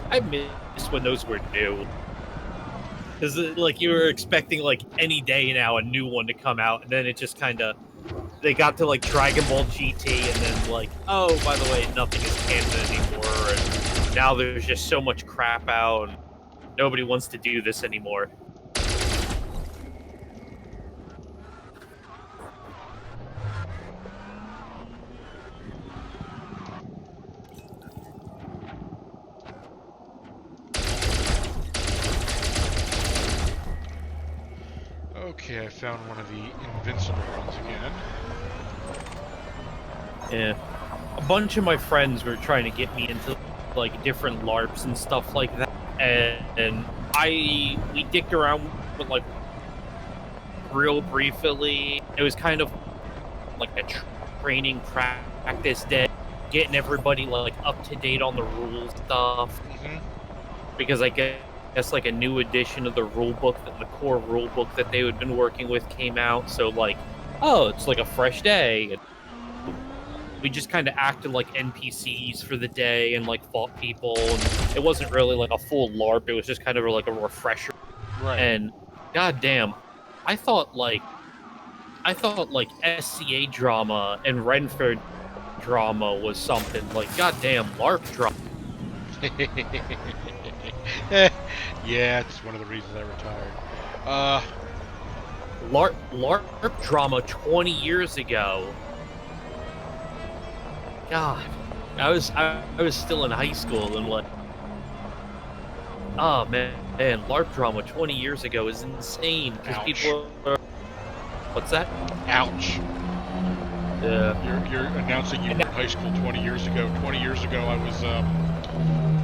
[SPEAKER 3] I miss when those were new. Because, like, you were expecting, like, any day now a new one to come out, and then it just kind of... They got to, like, Dragon Ball GT, and then, like, oh, by the way, nothing is canon anymore, and now there's just so much crap out, and nobody wants to do this anymore.
[SPEAKER 1] Okay, I found one of the invincible ones again.
[SPEAKER 3] Yeah. A bunch of my friends were trying to get me into, like, different LARPs and stuff like that. And we dicked around with, like, real briefly. It was kind of like a training practice day, getting everybody, like, up to date on the rules stuff. Because I guess like a new edition of the rule book, the core rule book that they had been working with came out. So, like, oh, it's like a fresh day. And we just kind of acted like NPCs for the day and, like, fought people. And it wasn't really like a full LARP. It was just kind of like a refresher.
[SPEAKER 1] Right.
[SPEAKER 3] And goddamn, I thought like SCA drama and Renford drama was something. Like, goddamn, LARP drama.
[SPEAKER 1] Yeah, it's one of the reasons I retired.
[SPEAKER 3] LARP drama 20 years ago. God, I was still in high school and, like, oh man, LARP drama 20 years ago is insane because people are... What's that?
[SPEAKER 1] Ouch.
[SPEAKER 3] Yeah.
[SPEAKER 1] You're announcing you were in high school 20 years ago. 20 years ago, I was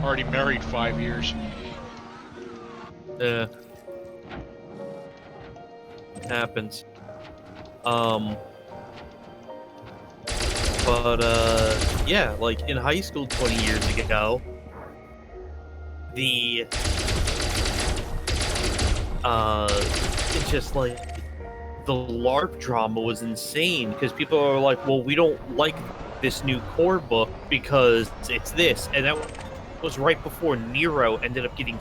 [SPEAKER 1] already married 5 years.
[SPEAKER 3] Yeah. Happens. But, yeah, like, in high school 20 years ago, it's just, like, the LARP drama was insane, because people are like, well, we don't like this new core book because it's this, and that was right before Nero ended up getting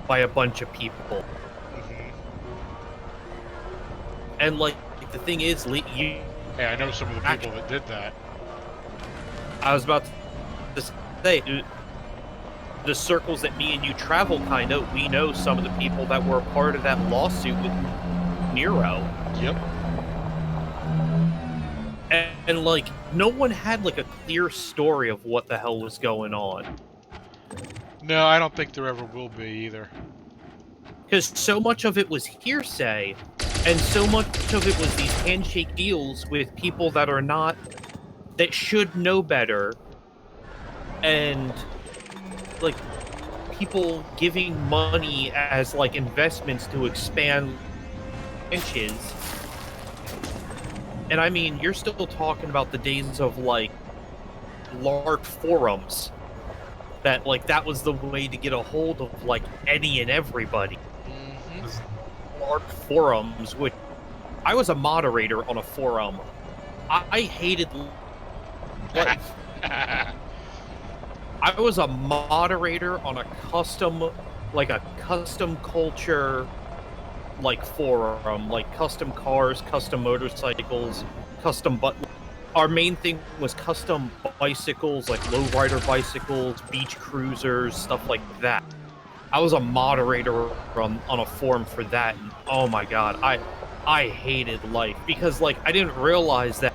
[SPEAKER 3] by a bunch of people. And, like, the thing is,
[SPEAKER 1] Hey, I know some of the people that did that.
[SPEAKER 3] I was about to say, the circles that me and you travel, kind of, we know some of the people that were a part of that lawsuit with Nero.
[SPEAKER 1] Yep.
[SPEAKER 3] And like, no one had, like, a clear story of what the hell was going on.
[SPEAKER 1] No, I don't think there ever will be either.
[SPEAKER 3] Because so much of it was hearsay, and so much of it was these handshake deals with people that are not, that should know better, and, like, people giving money as, like, investments to expand inches. And I mean, you're still talking about the days of, like, LARP forums. That, like, that was the way to get a hold of, like, any and everybody. LARP forums, which I was a moderator on a forum. I hated life. I was a moderator on a custom culture, like forum, like custom cars, custom motorcycles, our main thing was custom bicycles, like lowrider bicycles, beach cruisers, stuff like that. I was a moderator on a forum for that, and oh my god, I hated life because like I didn't realize that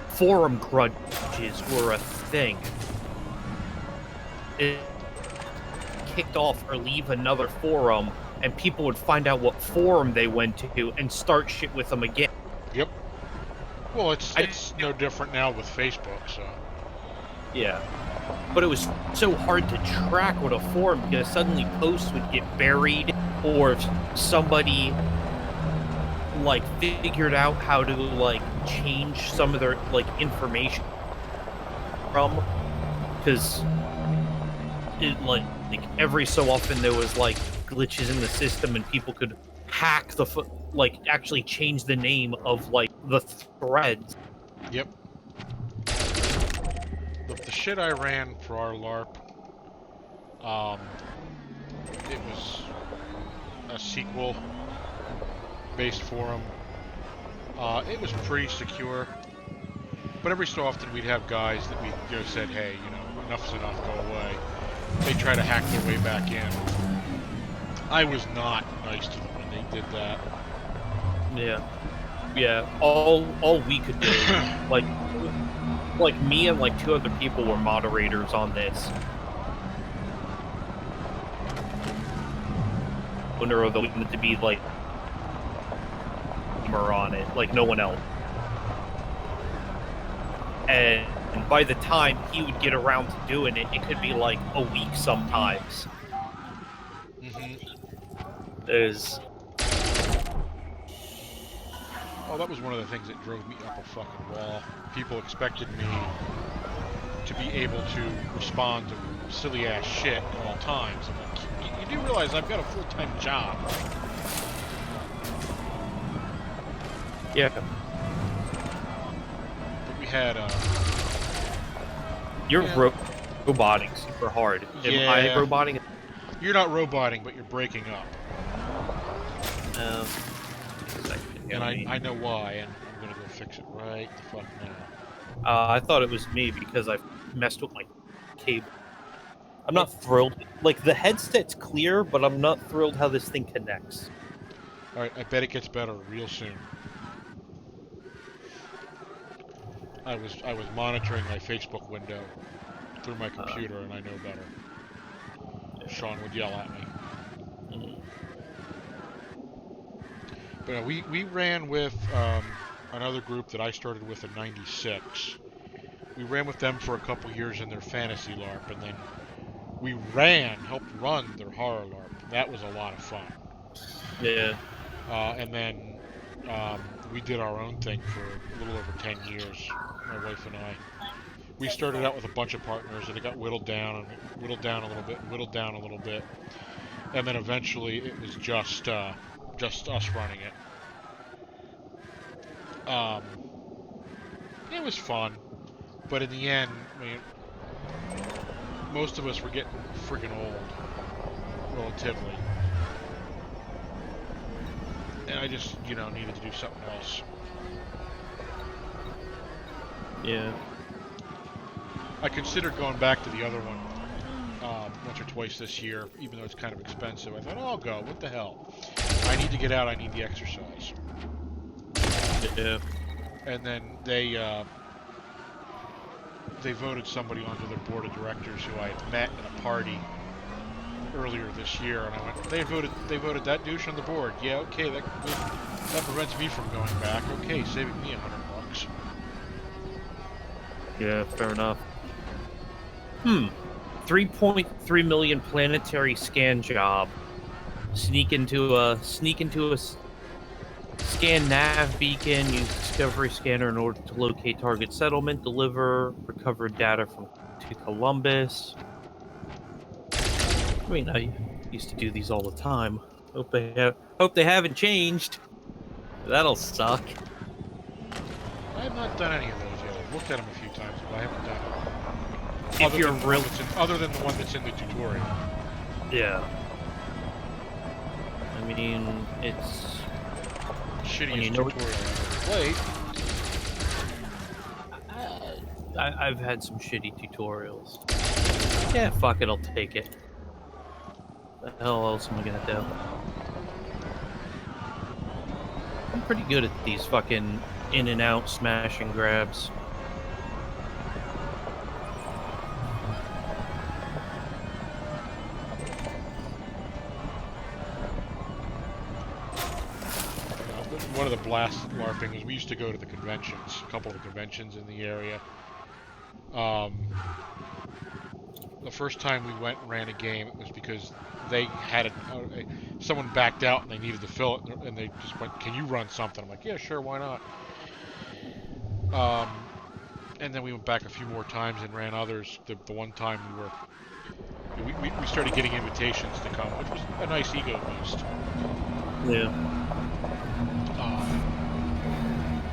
[SPEAKER 3] forum grudges were a thing. It kicked off or leave another forum, and people would find out what forum they went to and start shit with them again.
[SPEAKER 1] Yep. Well, it's no different now with Facebook, so.
[SPEAKER 3] Yeah. But it was so hard to track with a forum because suddenly posts would get buried, or if somebody like figured out how to like change some of their like information from, because it like every so often there was like glitches in the system and people could hack the like actually change the name of like the threads.
[SPEAKER 1] Yep. The shit I ran for our LARP, it was a sequel-based forum. It was pretty secure, but every so often we'd have guys that we said, hey, enough's enough, go away. They try to hack their way back in. I was not nice to them when they did that.
[SPEAKER 3] Yeah. All we could do, like me and like 2 other people were moderators on this. Owner of the wanted to be like on it, like no one else. And by the time he would get around to doing it, it could be like a week sometimes.
[SPEAKER 1] Oh, that was one of the things that drove me up a fucking wall. People expected me to be able to respond to silly ass shit at all times. I'm like, you do realize I've got a full-time job.
[SPEAKER 3] Yeah.
[SPEAKER 1] But we had
[SPEAKER 3] You're roboting super hard. Am I roboting?
[SPEAKER 1] You're not roboting, but you're breaking up. And I know why, and I'm gonna go fix it right the fuck now.
[SPEAKER 3] I thought it was me because I messed with my cable. I'm not thrilled. Like, the headset's clear, but I'm not thrilled how this thing connects.
[SPEAKER 1] Alright, I bet it gets better real soon. I was monitoring my Facebook window through my computer, and I know better. Sean would yell at me. But we ran with another group that I started with in '96. We ran with them for a couple years in their fantasy LARP, and then we helped run their horror LARP. That was a lot of fun.
[SPEAKER 3] Yeah.
[SPEAKER 1] And then we did our own thing for a little over 10 years, my wife and I. We started out with a bunch of partners, and it got whittled down a little bit, and then eventually it was just us running it. It was fun, but in the end, I mean, most of us were getting friggin' old, relatively. And I just, needed to do something else.
[SPEAKER 3] Yeah.
[SPEAKER 1] I considered going back to the other one once or twice this year, even though it's kind of expensive. I thought, oh, I'll go. What the hell? I need to get out. I need the exercise.
[SPEAKER 3] Yeah.
[SPEAKER 1] And then they voted somebody onto their board of directors who I had met at a party earlier this year, and I went, they voted that douche on the board. Yeah, okay, that prevents me from going back. Okay, saving me $100.
[SPEAKER 3] Yeah, fair enough. 3.3 million planetary scan job. Sneak into a scan nav beacon, use discovery scanner in order to locate target settlement, deliver recovered data to Columbus. I mean, I used to do these all the time. Hope they haven't changed. That'll suck.
[SPEAKER 1] I have not done any of those yet. I've looked at them a few times, but I haven't done it.
[SPEAKER 3] If you're real,
[SPEAKER 1] Other than the one that's in the tutorial.
[SPEAKER 3] yeah. I mean, it's
[SPEAKER 1] Shittiest
[SPEAKER 3] you know
[SPEAKER 1] tutorial I've ever played.
[SPEAKER 3] I've had some shitty tutorials. Yeah, fuck it, I'll take it. The hell else am I gonna do? I'm pretty good at these fucking in and out smash and grabs.
[SPEAKER 1] One of the blast LARPing is we used to go to the conventions, a couple of the conventions in the area. The first time we went and ran a game, it was because they had someone backed out and they needed to fill it, and they just went, "Can you run something?" I'm like, "Yeah, sure, why not?" And then we went back a few more times and ran others. The one time we started getting invitations to come, which was a nice ego boost.
[SPEAKER 3] Yeah.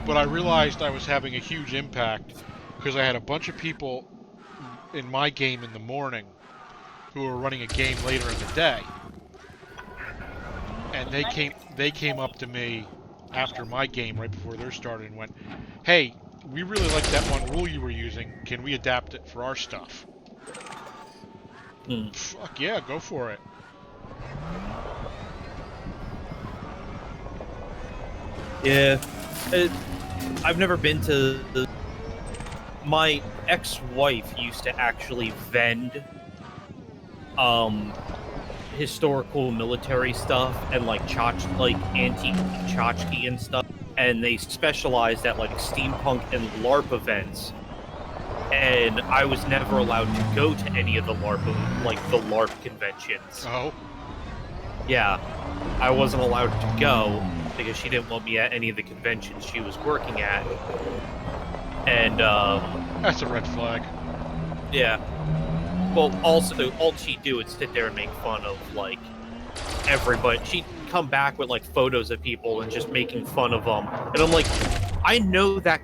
[SPEAKER 1] But I realized I was having a huge impact because I had a bunch of people in my game in the morning who were running a game later in the day, and they came up to me after my game right before theirs started and went, "Hey, we really like that one rule you were using. Can we adapt it for our stuff?" Fuck yeah, go for it.
[SPEAKER 3] Yeah. I've never been to my ex-wife used to actually vend historical military stuff and like antique tchotchke and stuff, and they specialized at like steampunk and LARP events, and I was never allowed to go to any of the LARP conventions.
[SPEAKER 1] Oh.
[SPEAKER 3] Yeah, I wasn't allowed to go because she didn't want me at any of the conventions she was working at. And,
[SPEAKER 1] That's a red flag.
[SPEAKER 3] yeah. Well, also, all she'd do is sit there and make fun of, like, everybody. She'd come back with, like, photos of people and just making fun of them. And I'm like, I know that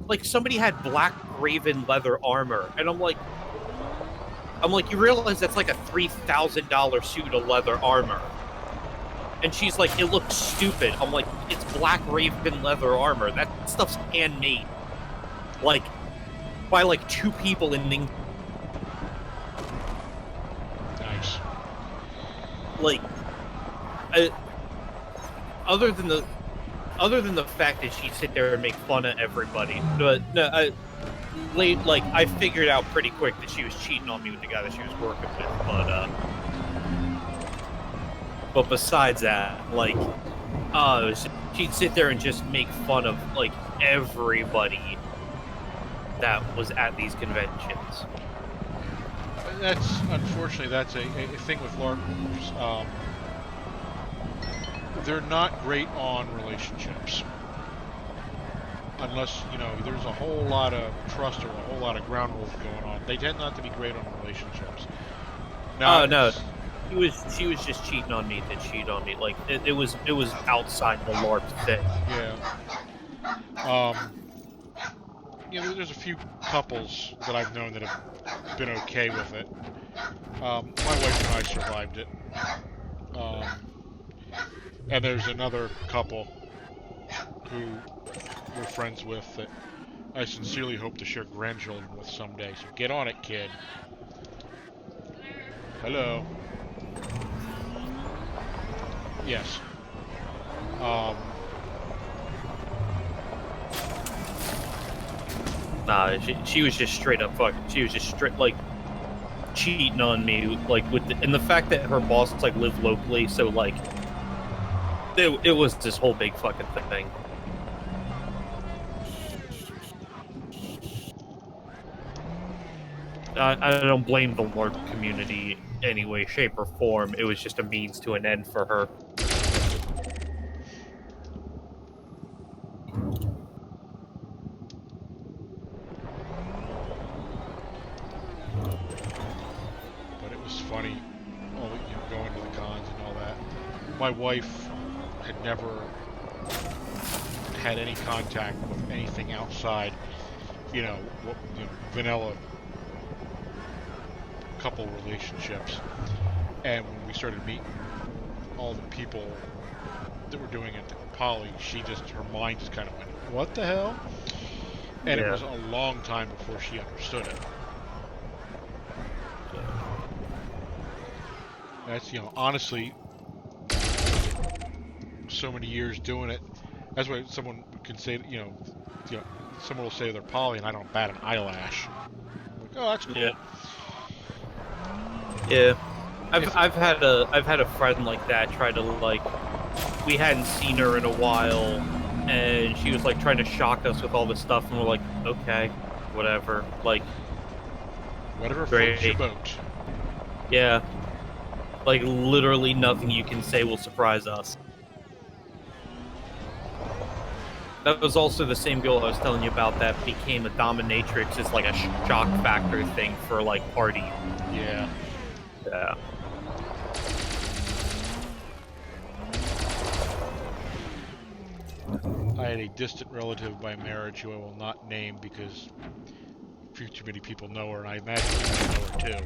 [SPEAKER 3] like, somebody had Black Raven leather armor. And I'm like, you realize that's like a $3,000 suit of leather armor. And she's like, it looks stupid. I'm like, it's Black Raven leather armor. That stuff's handmade. Like, by like 2 people in England.
[SPEAKER 1] Nice.
[SPEAKER 3] Like, other than the fact that she'd sit there and make fun of everybody. But no, I figured out pretty quick that she was cheating on me with the guy that she was working with. But besides that, like, she'd sit there and just make fun of, like, everybody that was at these conventions.
[SPEAKER 1] Unfortunately, that's a thing with LARPers. They're not great on relationships. Unless, there's a whole lot of trust or a whole lot of ground rules going on. They tend not to be great on relationships.
[SPEAKER 3] No. She was just cheating on me to cheat on me. Like, it was outside the LARP thing.
[SPEAKER 1] Yeah. There's a few couples that I've known that have been okay with it. My wife and I survived it. And there's another couple who we're friends with that I sincerely hope to share grandchildren with someday. So get on it, kid. Hello. Yes.
[SPEAKER 3] Nah, she was just straight up she was just straight, like, cheating on me, like, and the fact that her boss, like, lived locally, so, like, it was this whole big fucking thing. I don't blame the LARP community any way, shape, or form. It was just a means to an end for her.
[SPEAKER 1] But it was funny, going to the cons and all that. my wife had never had any contact with anything outside, vanilla couple relationships. And when we started meeting all the people that were doing it at Poly, her mind just kind of went, what the hell? And it was a long time before she understood it. That's, honestly, so many years doing it. That's why someone can say, someone will say they're poly and I don't bat an eyelash. I'm like, oh, that's cool.
[SPEAKER 3] Yeah. I've had a friend like that try to, like, we hadn't seen her in a while, and she was like trying to shock us with all this stuff, and we're like, okay, whatever, like,
[SPEAKER 1] whatever floats your boat.
[SPEAKER 3] Yeah, like literally nothing you can say will surprise us. That was also the same girl I was telling you about that became a dominatrix. It's like a shock factor thing for like party.
[SPEAKER 1] Yeah.
[SPEAKER 3] Yeah.
[SPEAKER 1] I had a distant relative by marriage who I will not name because too many people know her, and I imagine you know her too.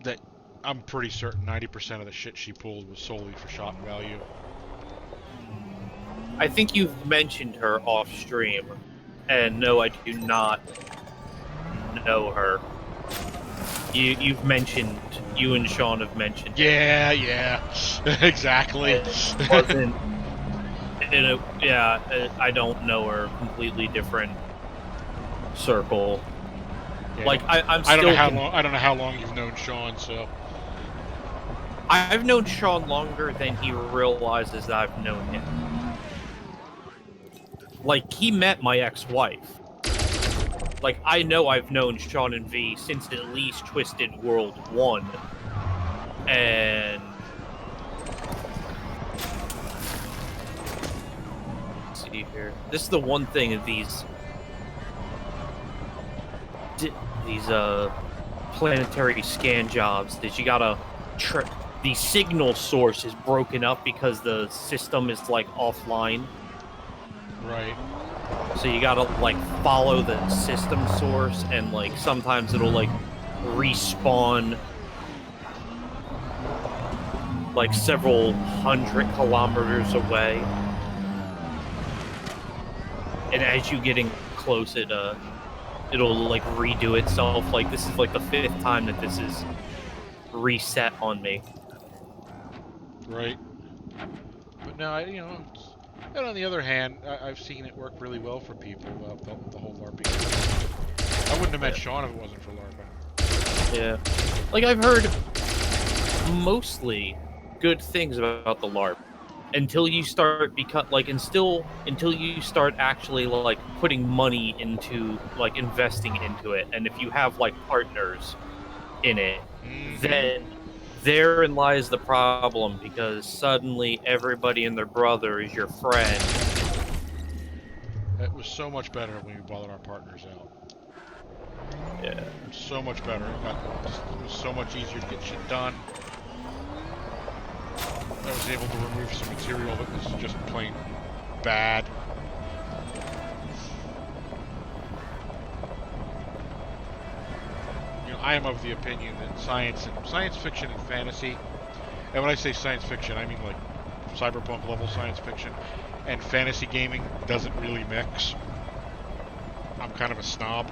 [SPEAKER 1] That I'm pretty certain 90% of the shit she pulled was solely for shock value.
[SPEAKER 3] I think you've mentioned her off stream, and no, I do not know her. You've mentioned, you and Sean have mentioned.
[SPEAKER 1] Yeah, exactly.
[SPEAKER 3] It wasn't. I don't know her. Completely different circle.
[SPEAKER 1] Yeah.
[SPEAKER 3] Like I'm still.
[SPEAKER 1] I don't know how long you've known Sean, so.
[SPEAKER 3] I've known Sean longer than he realizes that I've known him. Like, he met my ex-wife. Like, I know I've known Sean and V since at least Twisted World 1. And... let's see here. This is the one thing of these planetary scan jobs that you gotta... the signal source is broken up because the system is, like, offline.
[SPEAKER 1] Right.
[SPEAKER 3] So you gotta, like, follow the system source, and, like, sometimes it'll, like, respawn, like, several hundred kilometers away. And as you're getting close, it'll, like, redo itself. Like, this is, like, the 5th time that this is reset on me.
[SPEAKER 1] Right. But now, and on the other hand, I've seen it work really well for people, the whole LARPing. I wouldn't have met Sean if it wasn't for LARPing.
[SPEAKER 3] Yeah. Like, I've heard mostly good things about the LARP until you start until you start actually, like, putting money into, like, investing into it. And if you have, like, partners in it, then therein lies the problem, because suddenly everybody and their brother is your friend.
[SPEAKER 1] It was so much better when we bought our partners out.
[SPEAKER 3] Yeah.
[SPEAKER 1] So much better. It was so much easier to get shit done. I was able to remove some material that was just plain bad. I am of the opinion that science fiction and fantasy, and when I say science fiction, I mean like cyberpunk level science fiction, and fantasy gaming doesn't really mix. I'm kind of a snob.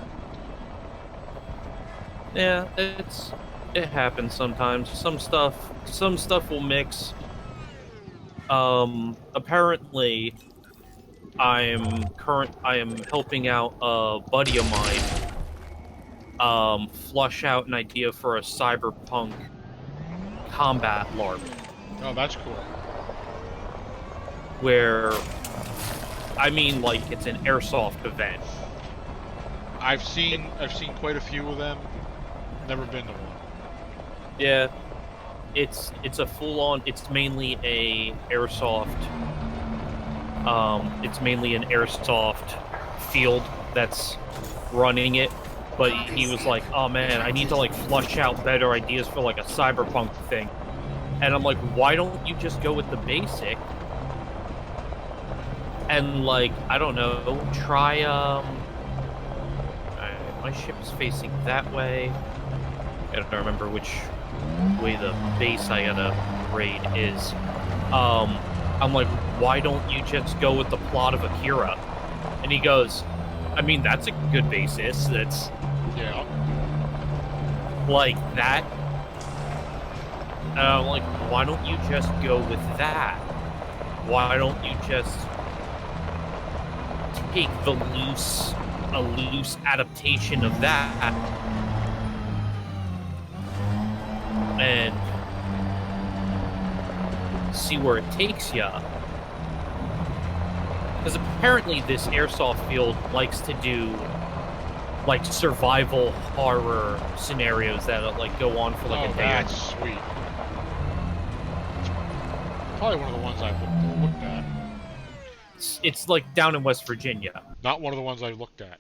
[SPEAKER 3] Yeah, it happens sometimes. Some stuff will mix. Apparently, I am helping out a buddy of mine flush out an idea for a cyberpunk combat LARP.
[SPEAKER 1] Oh, that's cool.
[SPEAKER 3] Where, I mean, like, it's an airsoft event.
[SPEAKER 1] I've seen quite a few of them. Never been to one.
[SPEAKER 3] Yeah, it's a full-on. It's mainly a airsoft. It's mainly an airsoft field that's running it. but he was like, oh man, I need to like flush out better ideas for like a cyberpunk thing. And I'm like, why don't you just go with the basic? And like, I don't know, try my ship is facing that way. I don't remember which way the base I gotta raid is. I'm like, why don't you just go with the plot of Akira? And he goes, I mean, that's a good basis. That's
[SPEAKER 1] Yeah.
[SPEAKER 3] like that. And I'm like, why don't you just go with that? Why don't you just take a loose adaptation of that and see where it takes ya? Because apparently this airsoft field likes to do like survival horror scenarios that like go on for like
[SPEAKER 1] Oh,
[SPEAKER 3] a day.
[SPEAKER 1] that's sweet. Probably one of the ones I've looked at.
[SPEAKER 3] It's like down in West Virginia.
[SPEAKER 1] Not one of the ones I've looked at.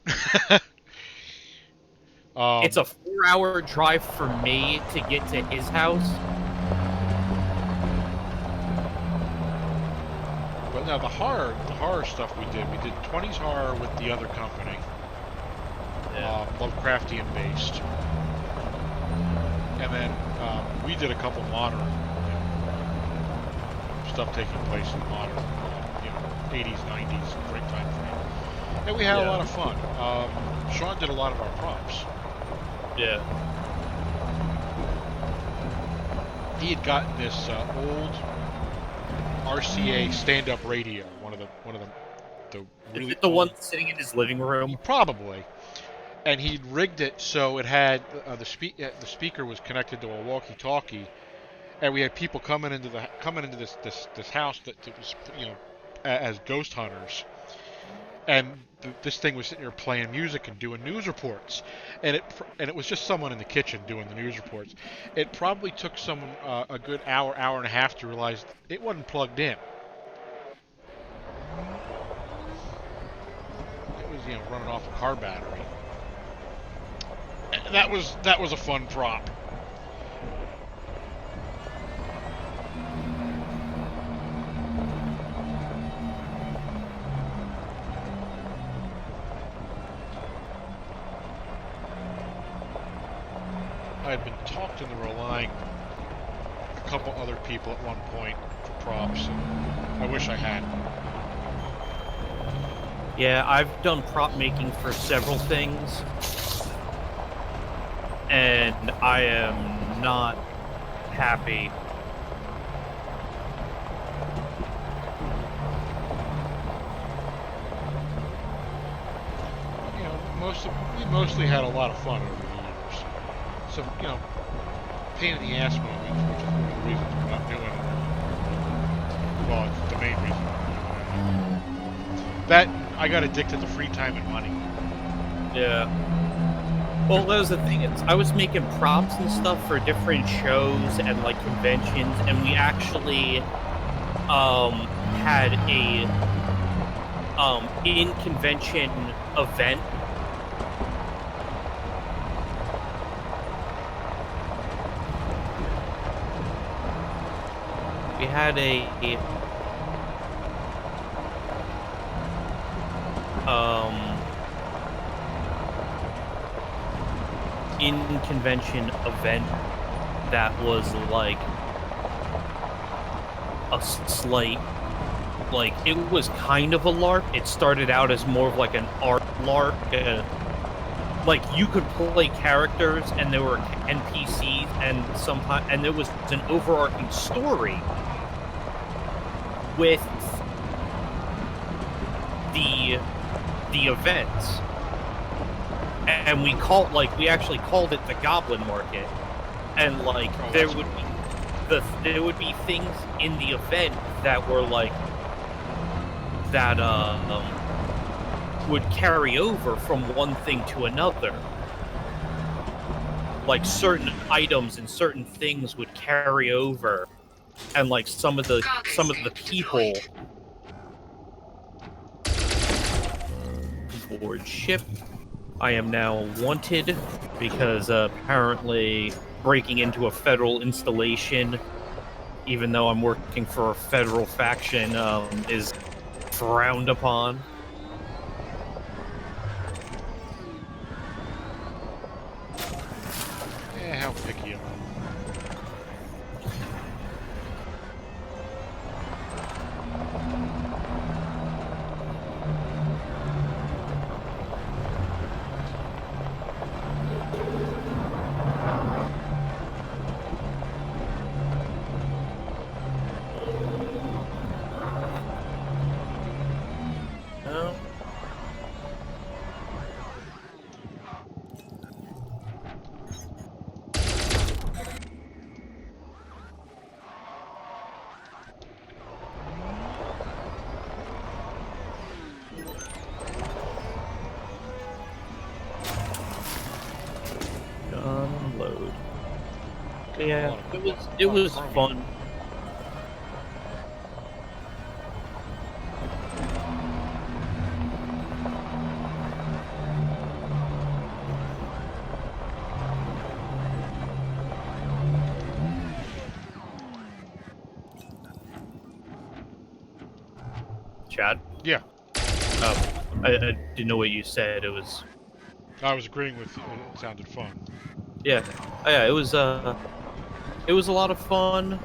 [SPEAKER 3] It's a 4-hour drive for me to get to his house.
[SPEAKER 1] But now the horror stuff we did 20s horror with the other company, Lovecraftian based, and then we did a couple modern stuff taking place in modern, 80s, 90s, great time frame, and we had a lot of fun. Sean did a lot of our props.
[SPEAKER 3] Yeah.
[SPEAKER 1] He had gotten this old RCA stand-up radio, one of the really
[SPEAKER 3] Is it the one sitting in his living room?
[SPEAKER 1] probably, and he'd rigged it so it had the speaker was connected to a walkie-talkie, and we had people coming into this house that was as ghost hunters, and this thing was sitting there playing music and doing news reports, and it was just someone in the kitchen doing the news reports. It probably took someone a good hour and a half to realize it wasn't plugged in. It was running off a car battery. And that was a fun prop. I had been talked into relying a couple other people at one point for props, and I wish I had.
[SPEAKER 3] Yeah, I've done prop making for several things, and I am not happy.
[SPEAKER 1] We mostly had a lot of fun over the years. Some, pain in the ass moments, which is one of the reasons we're not doing it. Well, it's the main reason we're not doing it. That, I got addicted to free time and money.
[SPEAKER 3] Yeah. Well, that was the thing. I was making props and stuff for different shows and like conventions, and we actually had a in-convention event. We had a in-convention event that was like a slight, like it was kind of a LARP. It started out as more of like an art LARP. Like you could play characters and there were NPCs and sometimes, and there was an overarching story with the events, and we actually called it the Goblin Market, and like there would be things in the event that were like that would carry over from one thing to another. Like certain items and certain things would carry over, and like some of the people board ship. I am now wanted because apparently breaking into a federal installation, even though I'm working for a federal faction, is frowned upon.
[SPEAKER 1] How picky am I?
[SPEAKER 3] No. Unload. Yeah, it was fun. Chad?
[SPEAKER 1] Yeah,
[SPEAKER 3] I didn't know what you said. It was
[SPEAKER 1] I was agreeing with you. It sounded fun.
[SPEAKER 3] yeah, yeah. It was a lot of fun.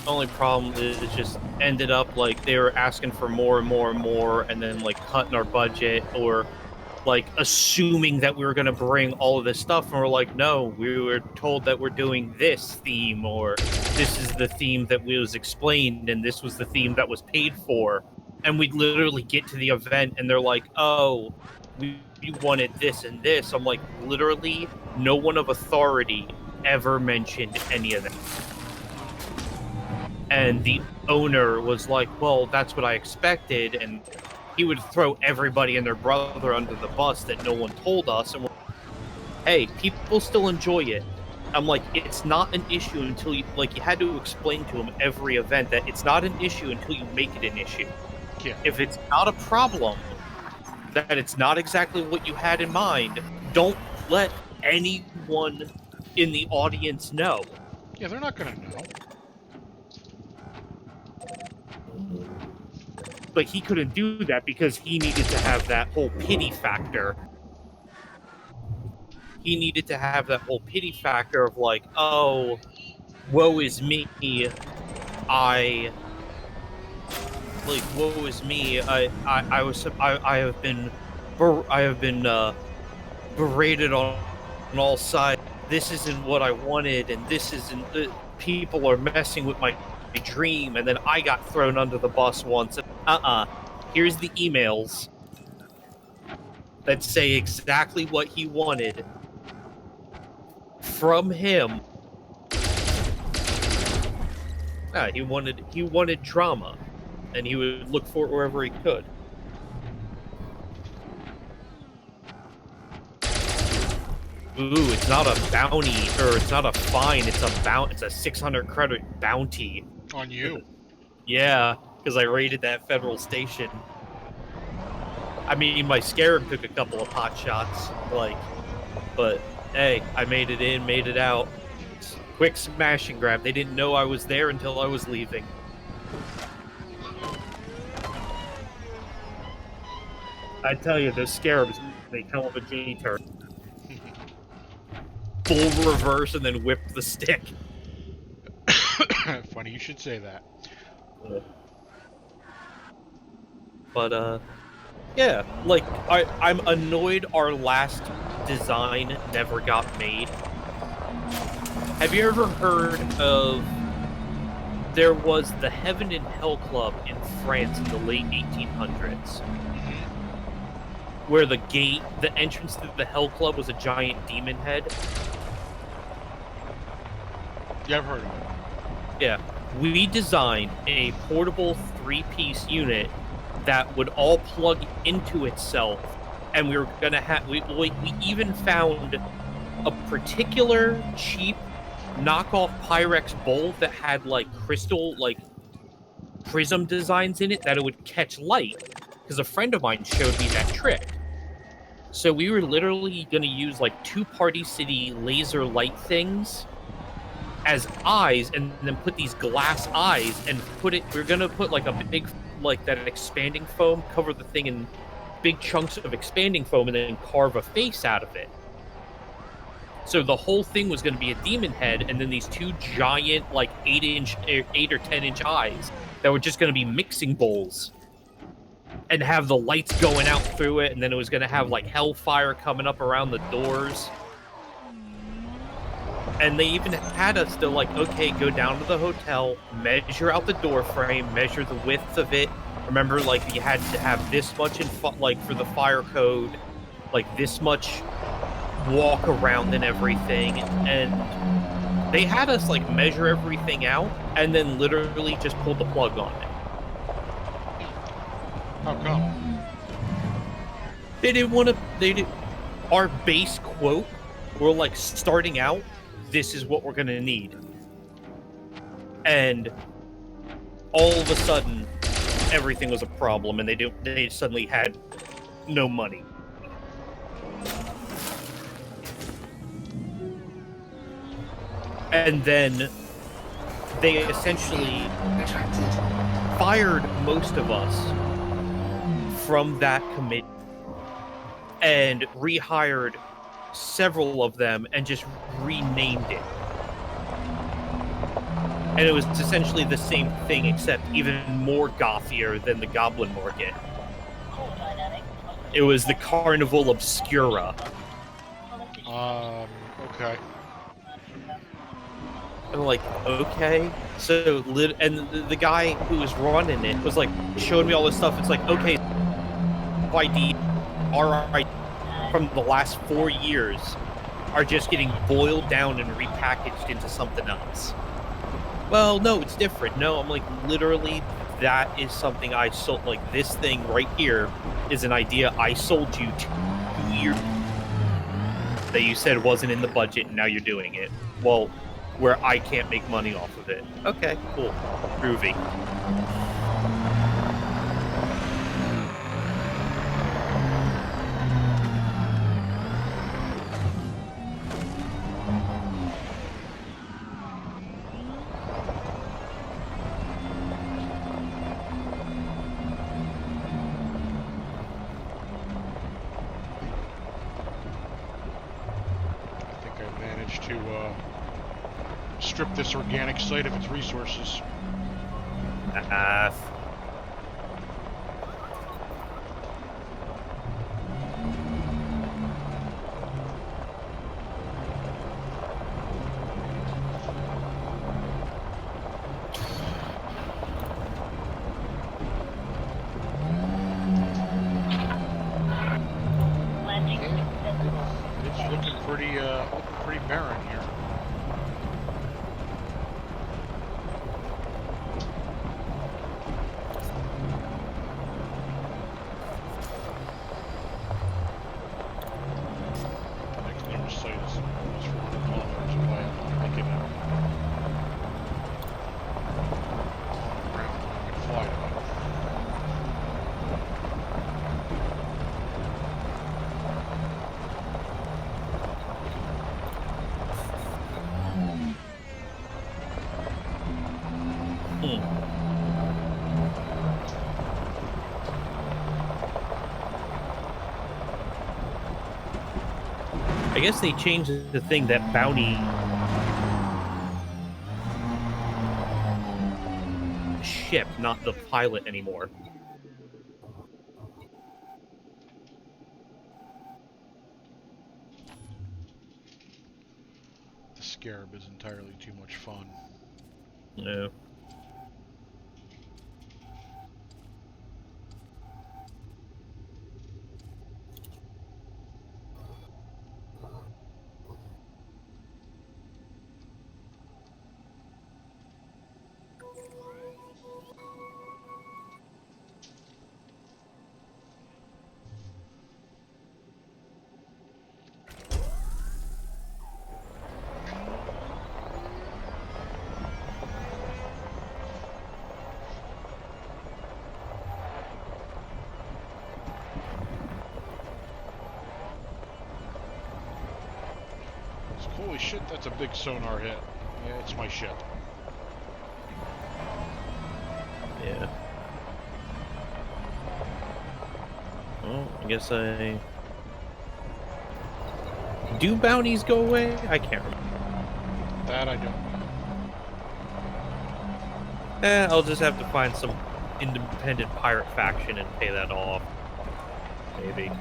[SPEAKER 3] Only problem is it just ended up like they were asking for more and more and more, and then like cutting our budget or like assuming that we were gonna bring all of this stuff, and we're like, no, we were told that we're doing this theme, or this is the theme that was explained, and this was the theme that was paid for, and we'd literally get to the event, and they're like, oh, we wanted this and this. I'm like, literally, no one of authority ever mentioned any of that. And the owner was like, well, that's what I expected, and he would throw everybody and their brother under the bus that no one told us, and we're, hey, people still enjoy it. I'm like, it's not an issue until you, like, you had to explain to them every event that it's not an issue until you make it an issue.
[SPEAKER 1] Yeah.
[SPEAKER 3] If it's not a problem, that it's not exactly what you had in mind, don't let anyone in the audience know.
[SPEAKER 1] Yeah, they're not gonna know.
[SPEAKER 3] But he couldn't do that because he needed to have that whole pity factor. He needed to have that whole pity factor of like, oh, woe is me. I have been berated on all sides. This isn't what I wanted, and this isn't. People are messing with my dream, and then I got thrown under the bus once. Here's the emails that say exactly what he wanted from him. He wanted drama, and he would look for it wherever he could. Ooh, it's not a bounty, or it's not a fine, it's a 600 credit bounty.
[SPEAKER 1] On you.
[SPEAKER 3] Yeah, because I raided that federal station. I mean, my Scarab took a couple of pot shots, but hey, I made it in, made it out. Quick smash and grab. They didn't know I was there until I was leaving. I tell you, those Scarabs make hell of a J-turn. Full reverse and then whip the stick.
[SPEAKER 1] Funny you should say that.
[SPEAKER 3] But yeah, like I'm annoyed our last design never got made. Have you ever heard of? There was the Heaven and Hell Club in France in the late 1800s, where the entrance to the Hell Club was a giant demon head.
[SPEAKER 1] Yeah, I've heard of it.
[SPEAKER 3] Yeah, we designed a portable 3-piece unit that would all plug into itself, and we were gonna have. We even found a particular cheap knockoff Pyrex bowl that had like crystal, like prism designs in it that it would catch light. Because a friend of mine showed me that trick. So we were literally going to use like 2 Party City laser light things as eyes, and then put these glass eyes and put it. We're going to put like a big, like that expanding foam, cover the thing in big chunks of expanding foam, and then carve a face out of it. So the whole thing was going to be a demon head, and then these 2 giant, like 8 or 10-inch eyes that were just going to be mixing bowls, and have the lights going out through it, and then it was going to have like hellfire coming up around the doors. And they even had us to like, okay, go down to the hotel, measure out the door frame, measure the width of it. Remember, like you had to have this much in like for the fire code, like this much walk around and everything. And they had us like measure everything out, and then literally just pulled the plug on it.
[SPEAKER 1] How come?
[SPEAKER 3] They didn't want to. They did. Our base quote, we're like starting out. This is what we're gonna need, and all of a sudden, everything was a problem, and they suddenly had no money. And then they essentially
[SPEAKER 2] Retracted.
[SPEAKER 3] fired most of us from that committee and rehired several of them and just renamed it. And it was essentially the same thing, except even more gothier than the Goblin Market. It was the Carnival Obscura.
[SPEAKER 1] Okay.
[SPEAKER 3] I'm like, okay. So, and the guy who was running it was like, showing me all this stuff. It's like, okay, ID, RI from the last 4 years are just getting boiled down and repackaged into something else. Well, no, it's different. No, I'm like, literally, that is something I sold. Like, this thing right here is an idea I sold you 2 years that you said wasn't in the budget, and now you're doing it. Well, where I can't make money off of it. Okay, cool. Groovy.
[SPEAKER 1] I think I managed to strip this organic site of its resources. It's looking pretty barren here. Next nearest site is almost 400 kilometers away. I'm making it on the ground where I can fly to it.
[SPEAKER 3] I guess they changed the thing that bounty ship, not the pilot anymore.
[SPEAKER 1] The Scarab is entirely too much fun.
[SPEAKER 3] No.
[SPEAKER 1] Holy shit, that's a big sonar hit. Yeah, it's my ship.
[SPEAKER 3] Yeah. Well, I guess I... Do bounties go away? I can't remember.
[SPEAKER 1] That I don't know.
[SPEAKER 3] I'll just have to find some independent pirate faction and pay that off. Maybe.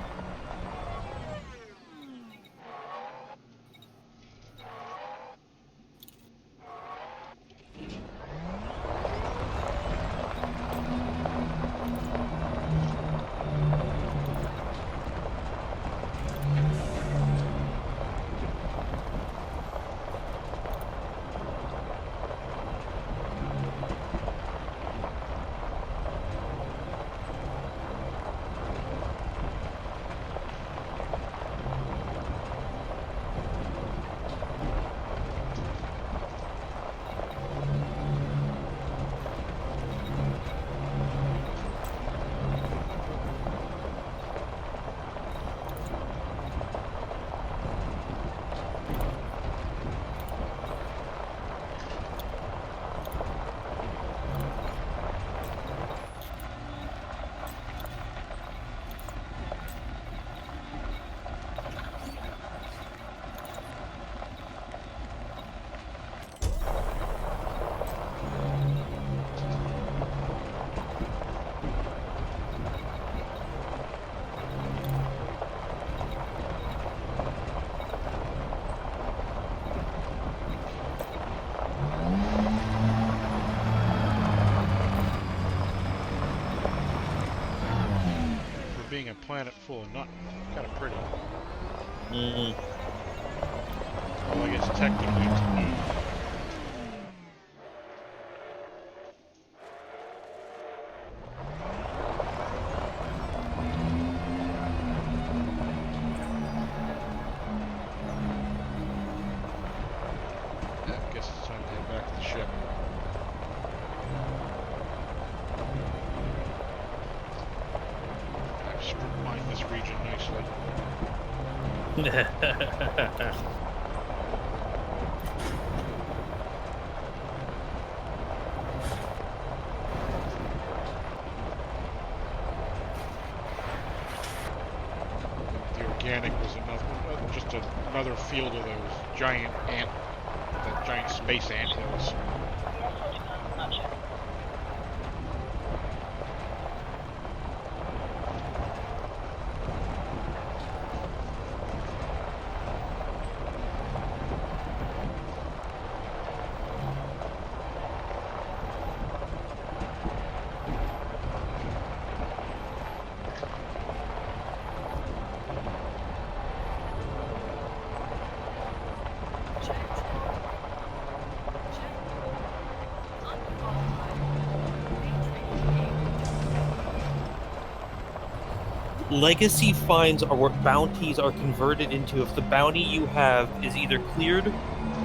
[SPEAKER 1] For being a planet full of nothing, kind of pretty.
[SPEAKER 3] Mm.
[SPEAKER 1] Well, I guess technically it's a moon. Yeah, I guess it's time to head back to the ship. I've strip mined this region nicely. The organic was just another field of those giant that giant space ant hills.
[SPEAKER 3] Legacy finds are what bounties are converted into if the bounty you have is either cleared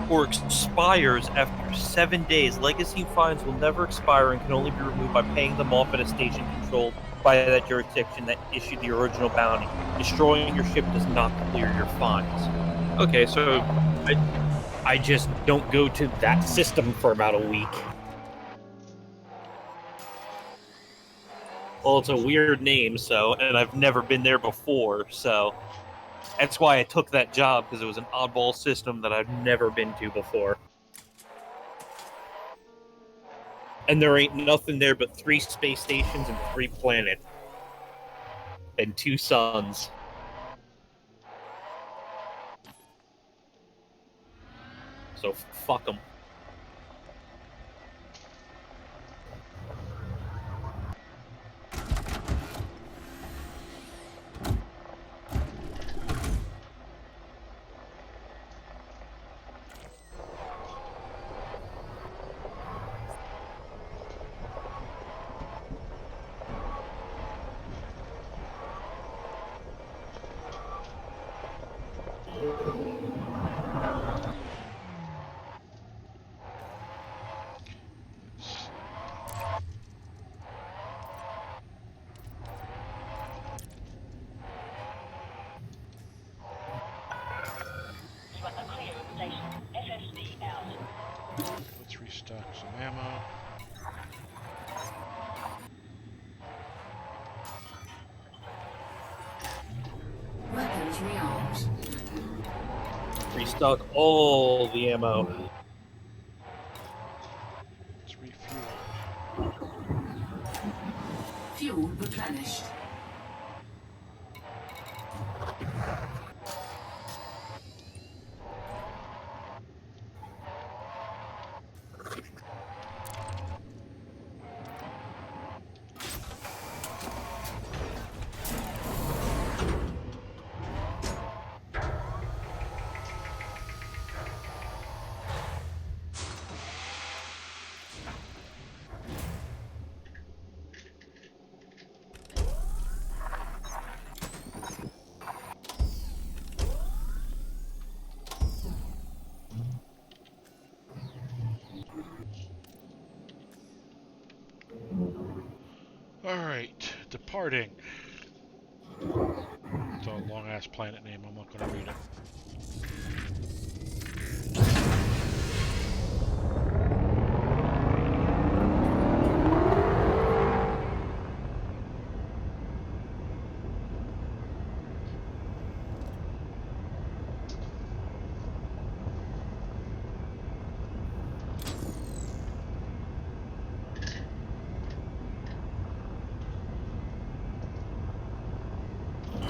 [SPEAKER 3] or expires after 7 days. Legacy fines will never expire and can only be removed by paying them off at a station controlled by that jurisdiction that issued the original bounty. Destroying your ship does not clear your fines. Okay, so I just don't go to that system for about a week. Well, it's a weird name, and I've never been there before, so that's why I took that job, because it was an oddball system that I've never been to before. And there ain't nothing there but 3 space stations and 3 planets. And 2 suns. So fuck them.
[SPEAKER 4] You are clear of the
[SPEAKER 2] rearmed.
[SPEAKER 3] Restock all the ammo.
[SPEAKER 1] Let's refuel.
[SPEAKER 2] Fuel replenished.
[SPEAKER 1] Alright, departing. It's a long ass planet name, I'm not gonna read it.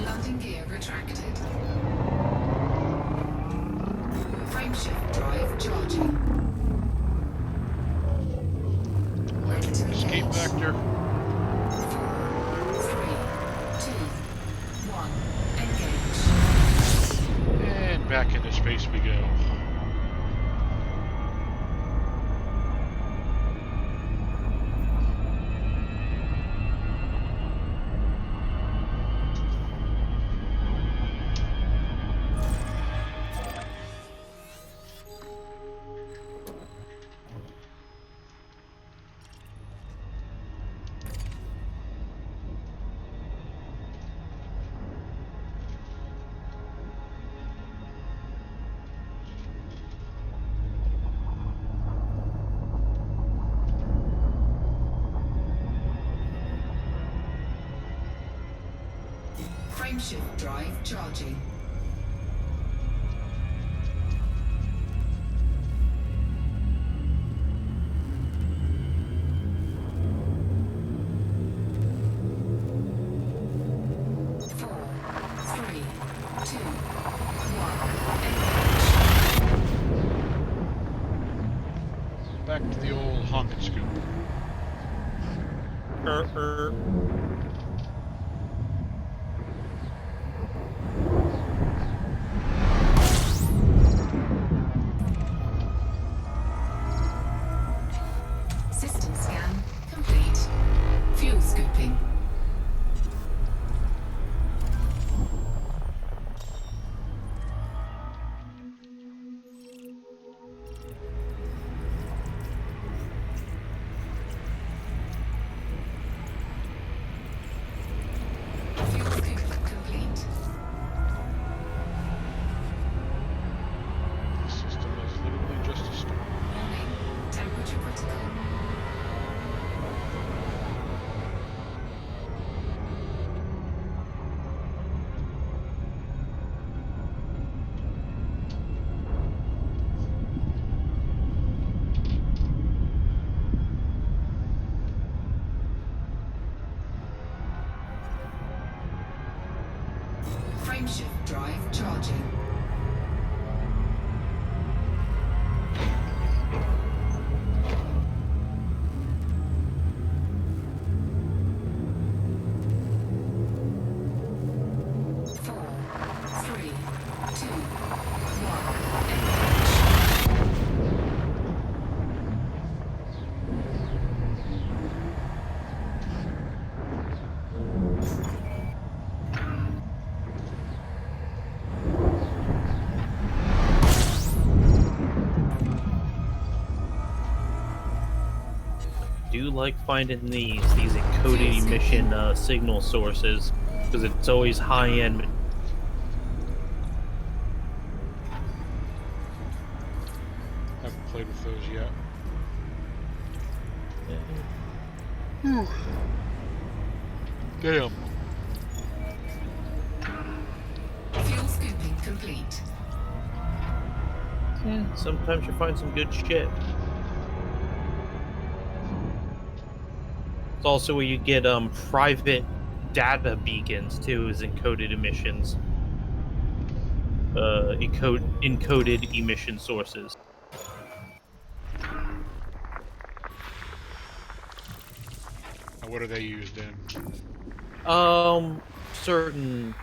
[SPEAKER 2] Landing gear retracted. Frameshift drive charging. Ready to
[SPEAKER 1] Escape
[SPEAKER 2] engage.
[SPEAKER 1] vector.
[SPEAKER 2] 4, 3, 2, 1. Engage.
[SPEAKER 1] And back into space we go.
[SPEAKER 2] Frameshift drive charging. Four, three, two, one. Engage.
[SPEAKER 1] Back to the old honk and scoop.
[SPEAKER 2] System scan complete. Fuel scooping. Fuel scooping complete.
[SPEAKER 1] The system is literally just a storm.
[SPEAKER 2] Warning. Temperature critical. Frameshift drive charging. Four, three, two, one. Engage.
[SPEAKER 3] Do like finding these encoded emission signal sources because it's always high end.
[SPEAKER 1] Haven't played with those yet. Damn.
[SPEAKER 2] Fuel
[SPEAKER 3] Sometimes you find some good shit. It's also where you get private data beacons too, as encoded emissions. Encoded emission sources.
[SPEAKER 1] Now, what are they used in?
[SPEAKER 3] Certain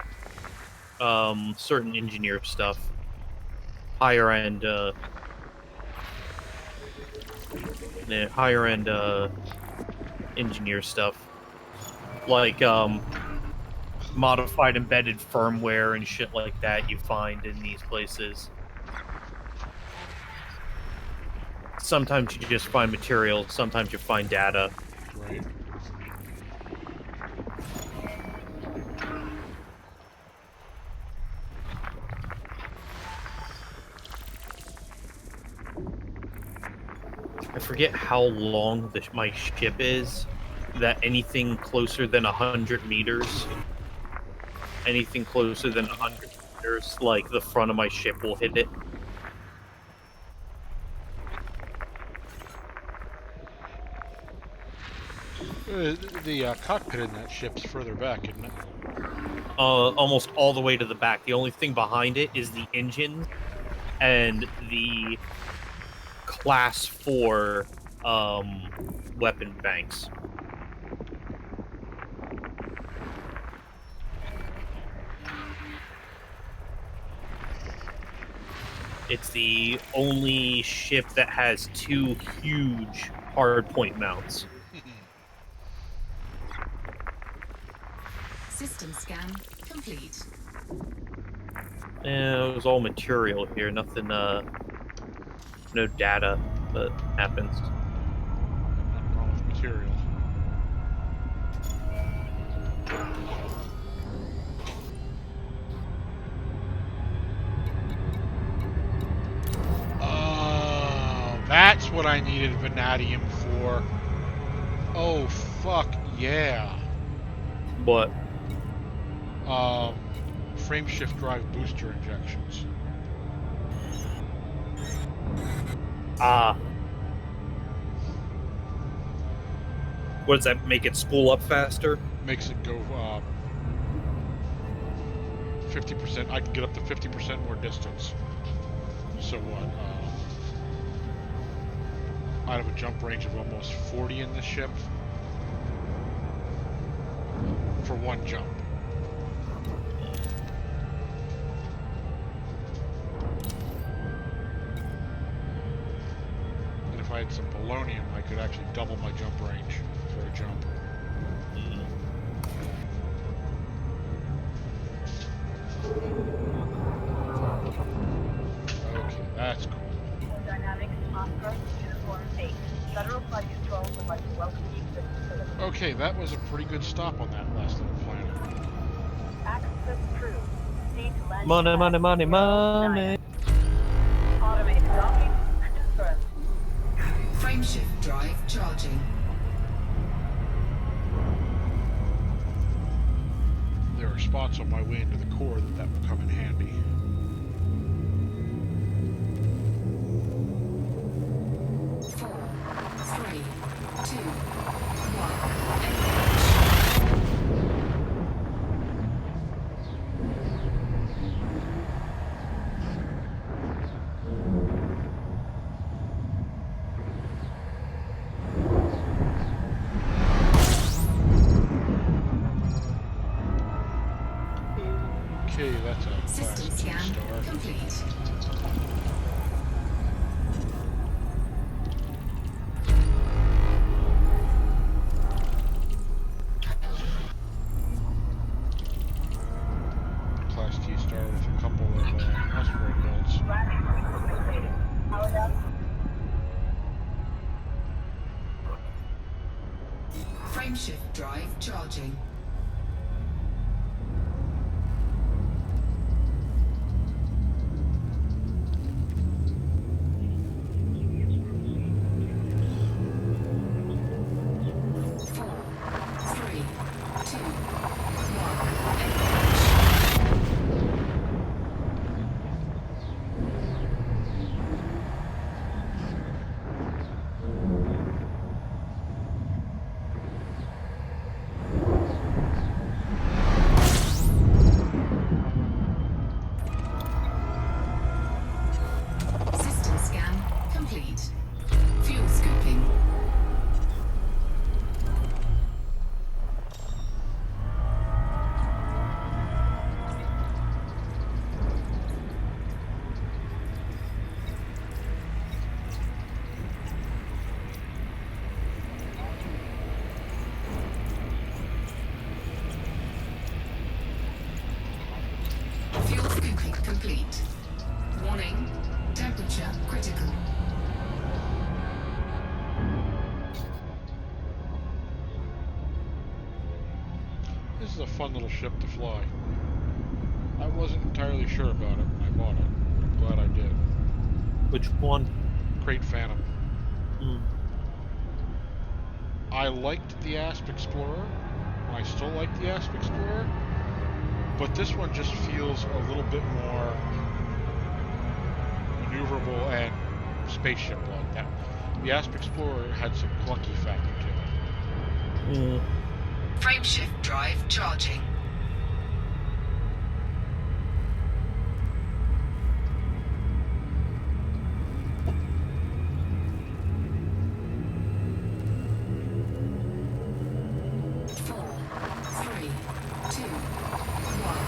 [SPEAKER 3] certain engineer stuff. Higher end engineer stuff. Like modified embedded firmware and shit like that you find in these places. Sometimes you just find material, sometimes you find data.
[SPEAKER 1] Right.
[SPEAKER 3] I forget how long my ship is. That anything closer than 100 meters, anything closer than 100 meters, like the front of my ship will hit it.
[SPEAKER 1] The cockpit in that ship's further back, isn't it?
[SPEAKER 3] Almost all the way to the back. The only thing behind it is the engine and the Class 4 weapon banks. It's the only ship that has 2 huge hardpoint mounts.
[SPEAKER 2] System scan complete.
[SPEAKER 3] Yeah, it was all material here. Nothing, no data that happens.
[SPEAKER 1] Nothing wrong with material. Oh, that's what I needed vanadium for. Oh, fuck yeah.
[SPEAKER 3] But
[SPEAKER 1] Frameshift drive booster injections.
[SPEAKER 3] what does that make it spool up faster?
[SPEAKER 1] Makes it go 50%. I can get up to 50% more distance. So what? Out of a jump range of almost 40 in this ship for one jump. And if I had some polonium, I could actually double my jump range for a jump. Okay, that's cool.
[SPEAKER 5] Dynamics Oscar Uniform 8. Federal Flight Control would like to welcome you to the facility.
[SPEAKER 1] Okay, that was a pretty good stop on that last little planet.
[SPEAKER 5] Access crew. Proceed to landing
[SPEAKER 3] Money,
[SPEAKER 5] pad
[SPEAKER 3] money, money,
[SPEAKER 5] 09.
[SPEAKER 3] money.
[SPEAKER 5] Automated docking confirmed.
[SPEAKER 2] Frameshift drive charging.
[SPEAKER 1] There are spots on my way into the core that will come in handy.
[SPEAKER 2] 4, 3, 2, 1.
[SPEAKER 1] Okay, that's a
[SPEAKER 2] System
[SPEAKER 1] Class 2
[SPEAKER 2] scan
[SPEAKER 1] star.
[SPEAKER 2] complete.
[SPEAKER 1] Class T star with a couple of asteroid belts.
[SPEAKER 5] Powered up.
[SPEAKER 2] Frameshift drive charging.
[SPEAKER 1] fun little ship to fly. I wasn't entirely sure about it when I bought it. I'm glad I did.
[SPEAKER 3] Which one?
[SPEAKER 1] Crate Phantom.
[SPEAKER 3] Hmm.
[SPEAKER 1] I liked the Asp Explorer, and I still like the Asp Explorer, but this one just feels a little bit more maneuverable and spaceship-like. That the Asp Explorer had some clunky factor to it.
[SPEAKER 3] Hmm.
[SPEAKER 2] Frameshift drive charging. Four, three, two, one.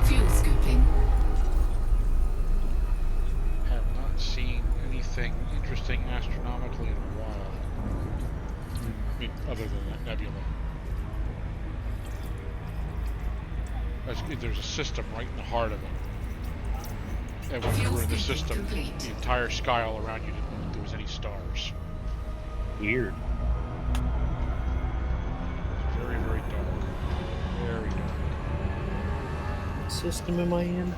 [SPEAKER 2] Fuel scooping.
[SPEAKER 1] Have not seen anything interesting astronomically in a while. I mean, other than that nebula. There's a system right in the heart of it. And when you were in the system, the entire sky all around you didn't look like there was any stars.
[SPEAKER 3] Weird.
[SPEAKER 1] It's very, very dark. Very dark.
[SPEAKER 3] What system am I in?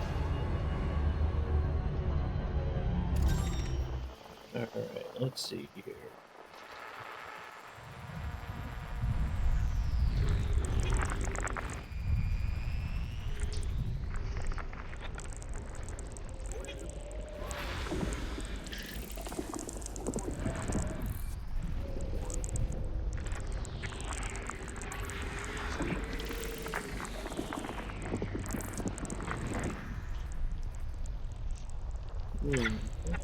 [SPEAKER 3] Alright, let's see here.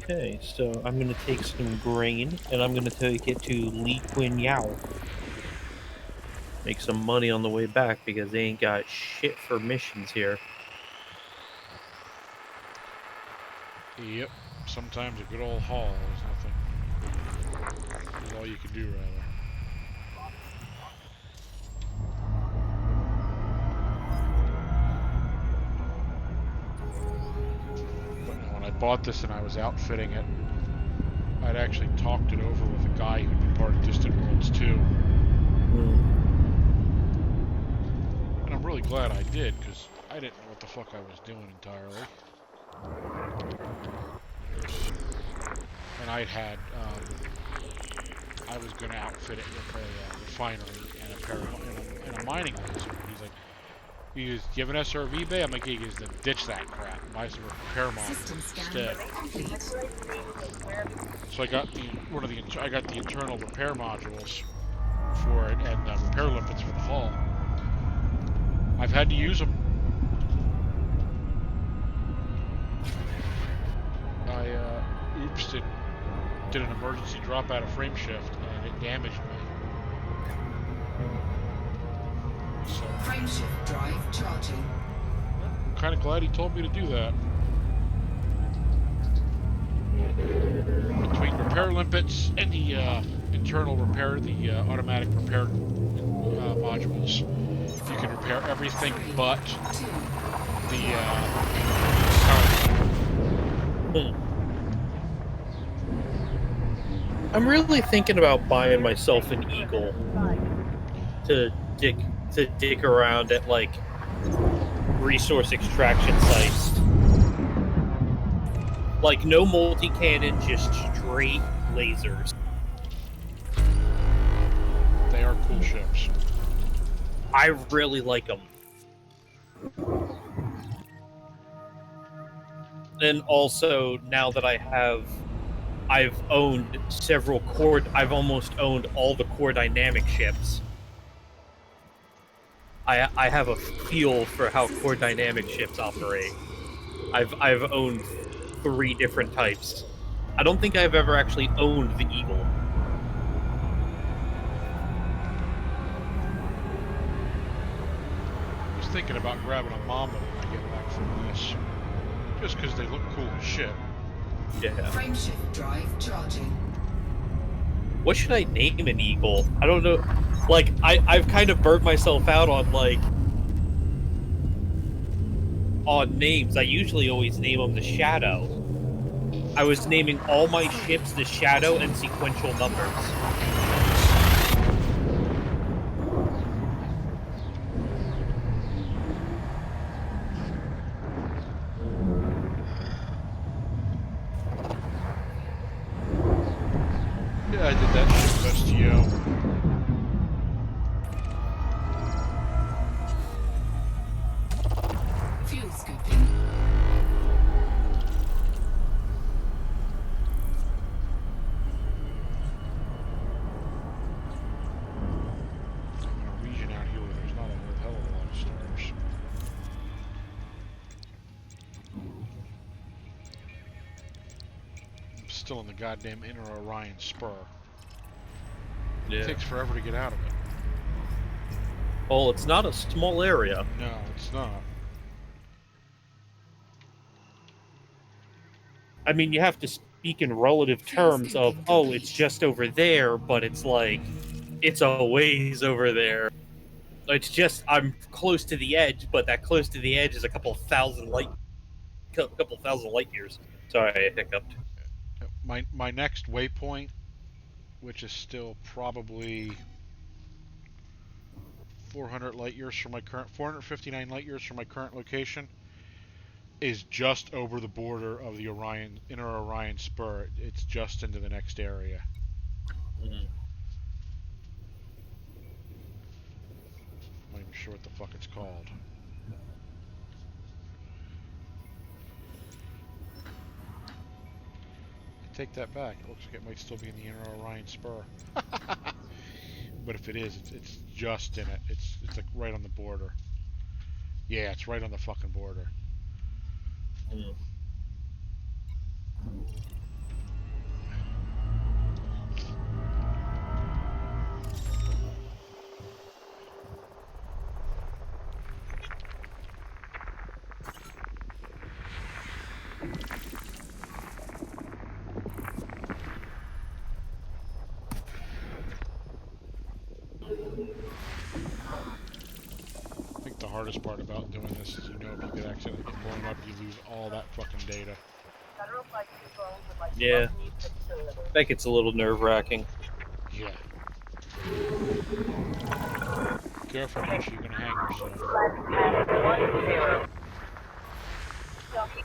[SPEAKER 3] Okay, so I'm gonna take some grain and I'm gonna take it to Lee Quin Yao. Make some money on the way back because they ain't got shit for missions here.
[SPEAKER 1] Yep. Sometimes a good old haul is nothing. Is all you can do, rather. When I bought this and I was outfitting it, I'd actually talked it over with a guy who'd been part of Distant Worlds 2. And I'm really glad I did, because I didn't know what the fuck I was doing entirely. And I was going to outfit it with a refinery and a mining laser. He's like, "You goes, do you have an SRV bay?" I'm like, "Yeah." He goes, "Then ditch that crap. Buy some repair modules instead." So I got I got the internal repair modules for it and repair limpets for the hull. I've had to use them. I oopsed it, did an emergency drop out of Frameshift and it damaged me. So
[SPEAKER 2] Frameshift drive charging.
[SPEAKER 1] I'm kind of glad he told me to do that. Between repair limpets and the internal repair, the automatic repair modules, you can repair everything but the power.
[SPEAKER 3] I'm really thinking about buying myself an Eagle to dig around at like resource extraction sites. Like no multi-cannon, just straight lasers.
[SPEAKER 1] They are cool ships.
[SPEAKER 3] I really like them. And also, now that I've owned several I've almost owned all the Core Dynamic ships. I have a feel for how Core Dynamic ships operate. I've owned 3 different types. I don't think I've ever actually owned the Eagle.
[SPEAKER 1] I was thinking about grabbing a Mamba when I get back from this, just because they look cool as shit.
[SPEAKER 3] Yeah.
[SPEAKER 2] Frameshift drive charging.
[SPEAKER 3] What should I name an eagle? I don't know. Like, I've kind of burnt myself out on, like, on names. I usually always name them the Shadow. I was naming all my ships the Shadow and sequential numbers.
[SPEAKER 1] Yeah, I did that shit with STO.
[SPEAKER 2] Fuel scooping.
[SPEAKER 1] I'm in a region out here where there's not a hell of a lot of stars. I'm still in the goddamn Inner Orion Spur. It takes forever to get out of it.
[SPEAKER 3] Oh, it's not a small area.
[SPEAKER 1] No, it's not.
[SPEAKER 3] I mean, you have to speak in relative terms of, oh, it's just over there, but it's like, it's a ways over there. It's just, I'm close to the edge, but that close to the edge is a couple thousand light years. Sorry, I hiccuped.
[SPEAKER 1] My next waypoint, which is still probably 400 light years from my current, 459 light years from my current location, is just over the border of the Inner Orion Spur. It's just into the next area.
[SPEAKER 3] Mm.
[SPEAKER 1] I'm not even sure what the fuck it's called. I take that back. It looks like it might still be in the Inner Orion Spur. But if it is, it's just in it. It's like right on the border. Yeah, it's right on the fucking border.
[SPEAKER 3] Mm.
[SPEAKER 1] I think the hardest part about doing this is, if you could accidentally get blown up, you lose all that fucking data.
[SPEAKER 5] Federal Flight Control would like to
[SPEAKER 3] Yeah.
[SPEAKER 5] welcome you to the facility.
[SPEAKER 3] I think it's a little nerve-wracking.
[SPEAKER 1] Yeah. Careful, Misha, you're gonna hang yourself.
[SPEAKER 5] Flight path 10. Docking.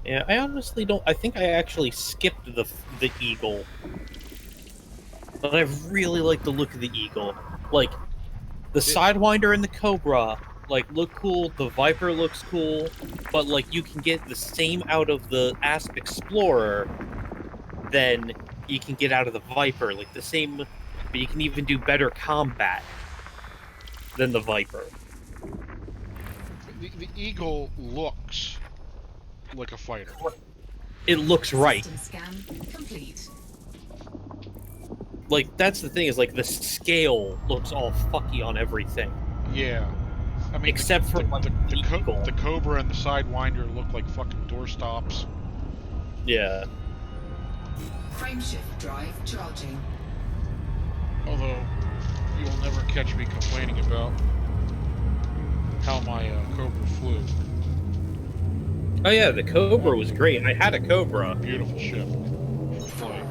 [SPEAKER 3] Yeah, I honestly don't. I think I actually skipped the Eagle, but I really like the look of the Eagle. Like the Sidewinder and the Cobra, like look cool. The Viper looks cool, but like you can get the same out of the Asp Explorer than you can get out of the Viper. Like the same, but you can even do better combat than the Viper.
[SPEAKER 1] The Eagle looks like a fighter.
[SPEAKER 3] It looks right.
[SPEAKER 2] System scan complete.
[SPEAKER 3] Like that's the thing is like the scale looks all fucky on everything.
[SPEAKER 1] Yeah. I mean,
[SPEAKER 3] Except for, like, the Eagle.
[SPEAKER 1] the Cobra and the Sidewinder look like fucking doorstops.
[SPEAKER 3] Yeah.
[SPEAKER 2] Frameshift drive charging.
[SPEAKER 1] Although, you'll never catch me complaining about how my Cobra flew.
[SPEAKER 3] Oh yeah, the Cobra was great. I had a Cobra.
[SPEAKER 1] Beautiful ship.
[SPEAKER 2] 4, 3, 2, 1.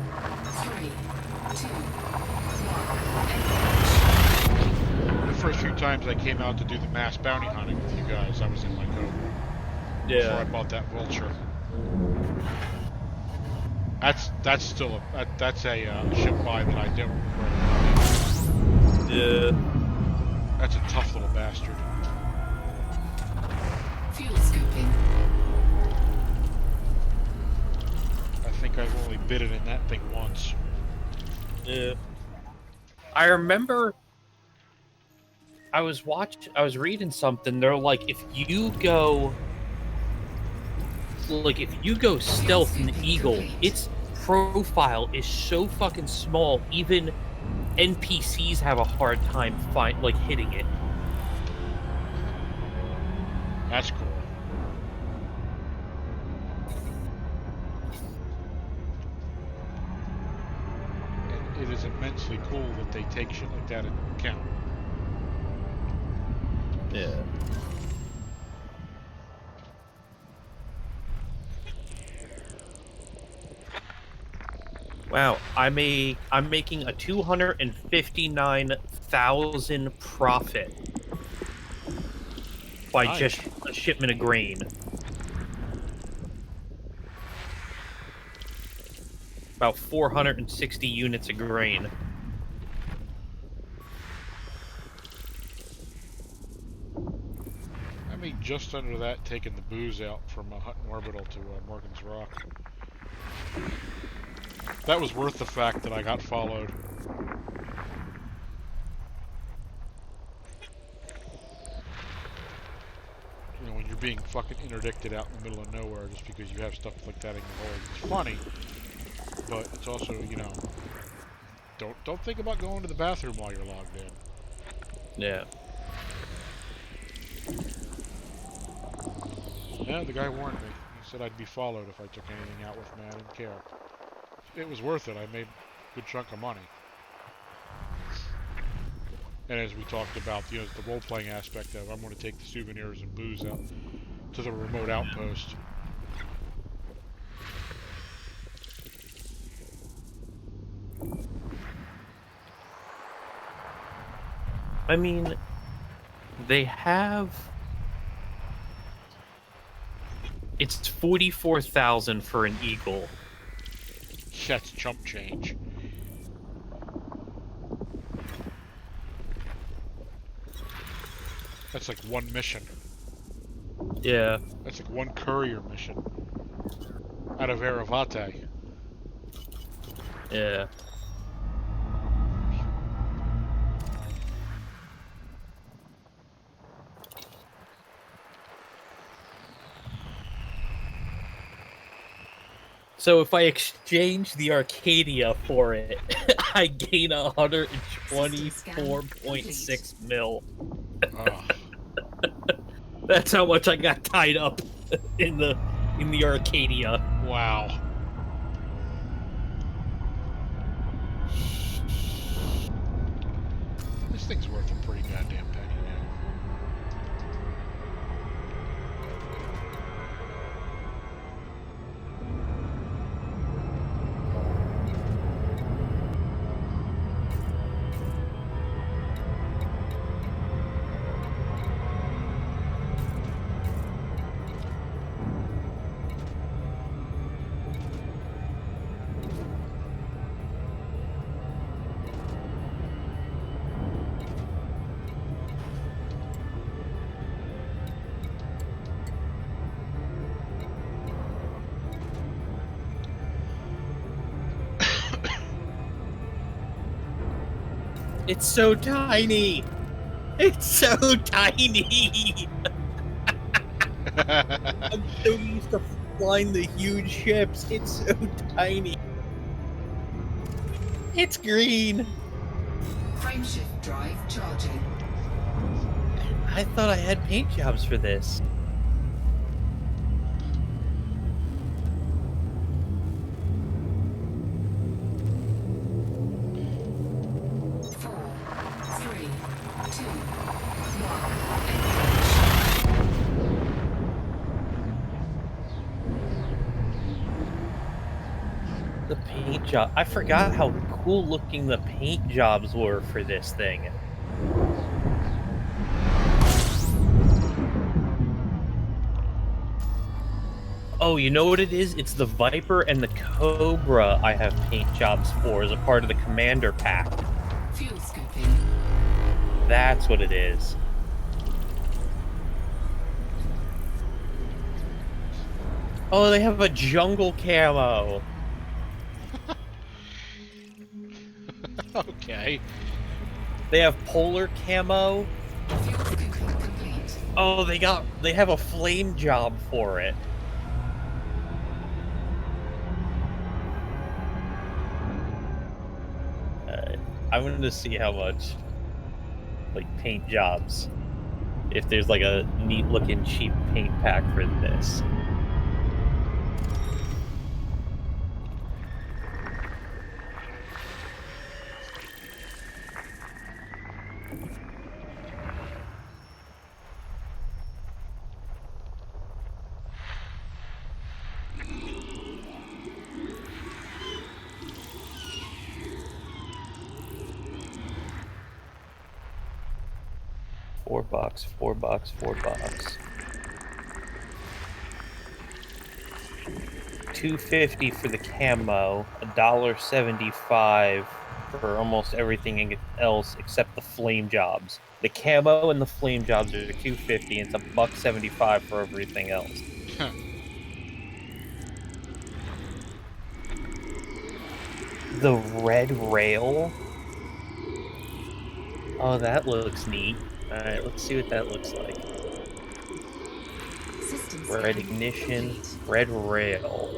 [SPEAKER 1] The first few times I came out to do the mass bounty hunting with you guys, I was in my Cobra. Before I bought that Vulture. That's still that's a ship buy that I don't regret.
[SPEAKER 3] Yeah.
[SPEAKER 1] That's a tough little bastard.
[SPEAKER 2] Fuel scooping.
[SPEAKER 1] I think I've only bid it in that thing once.
[SPEAKER 3] Yeah. I remember I was reading something, they're like, if you go stealth in the Eagle, it's profile is so fucking small, even NPCs have a hard time hitting it.
[SPEAKER 1] That's cool. And it is immensely cool that they take shit like that into account.
[SPEAKER 3] Yeah. Wow, I'm making a 259,000 profit by
[SPEAKER 1] Nice.
[SPEAKER 3] just a shipment of grain. About 460 units of grain.
[SPEAKER 1] I made just under that taking the booze out from Hutton Orbital to Morgan's Rock. That was worth the fact that I got followed. You know, when you're being fucking interdicted out in the middle of nowhere just because you have stuff like that in your hold. It's funny, but it's also, you know, don't think about going to the bathroom while you're logged in.
[SPEAKER 3] Yeah.
[SPEAKER 1] Yeah, the guy warned me. He said I'd be followed if I took anything out with me. I didn't care. It was worth it. I made a good chunk of money. And as we talked about, you know, the role-playing aspect of, I'm going to take the souvenirs and booze out to the remote outpost.
[SPEAKER 3] I mean, they have... It's 44,000 for an Eagle.
[SPEAKER 1] That's chump change. That's like one mission.
[SPEAKER 3] Yeah.
[SPEAKER 1] That's like one courier mission. Out of Eravate.
[SPEAKER 3] Yeah. So if I exchange the Arcadia for it, I gain 124.6 mil.
[SPEAKER 1] Oh.
[SPEAKER 3] That's how much I got tied up in the Arcadia.
[SPEAKER 1] Wow. This thing's worth a pretty goddamn penny now.
[SPEAKER 3] It's so tiny. It's so tiny. I'm so used to flying the huge ships. It's so tiny. It's green.
[SPEAKER 2] Frameshift drive charging.
[SPEAKER 3] I thought I had paint jobs for this. The paint job. I forgot how cool looking the paint jobs were for this thing. Oh, you know what it is? It's the Viper and the Cobra I have paint jobs for as a part of the Commander pack.
[SPEAKER 2] Fuel scooping.
[SPEAKER 3] That's what it is. Oh, they have a jungle camo.
[SPEAKER 1] Okay.
[SPEAKER 3] They have polar camo.
[SPEAKER 2] Fuel scooping complete.
[SPEAKER 3] Oh, they have a flame job for it. I wanted to see how much, like, paint jobs, if there's like a neat looking cheap paint pack for this. $4. $2.50 for the camo, $1.75 for almost everything else except the flame jobs. The camo and the flame jobs are $2.50, and it's $1.75 for everything else. The red rail. Oh, that looks neat. Alright, let's see what that looks like.
[SPEAKER 2] System
[SPEAKER 3] Red
[SPEAKER 2] scan
[SPEAKER 3] ignition,
[SPEAKER 2] complete.
[SPEAKER 3] red rail.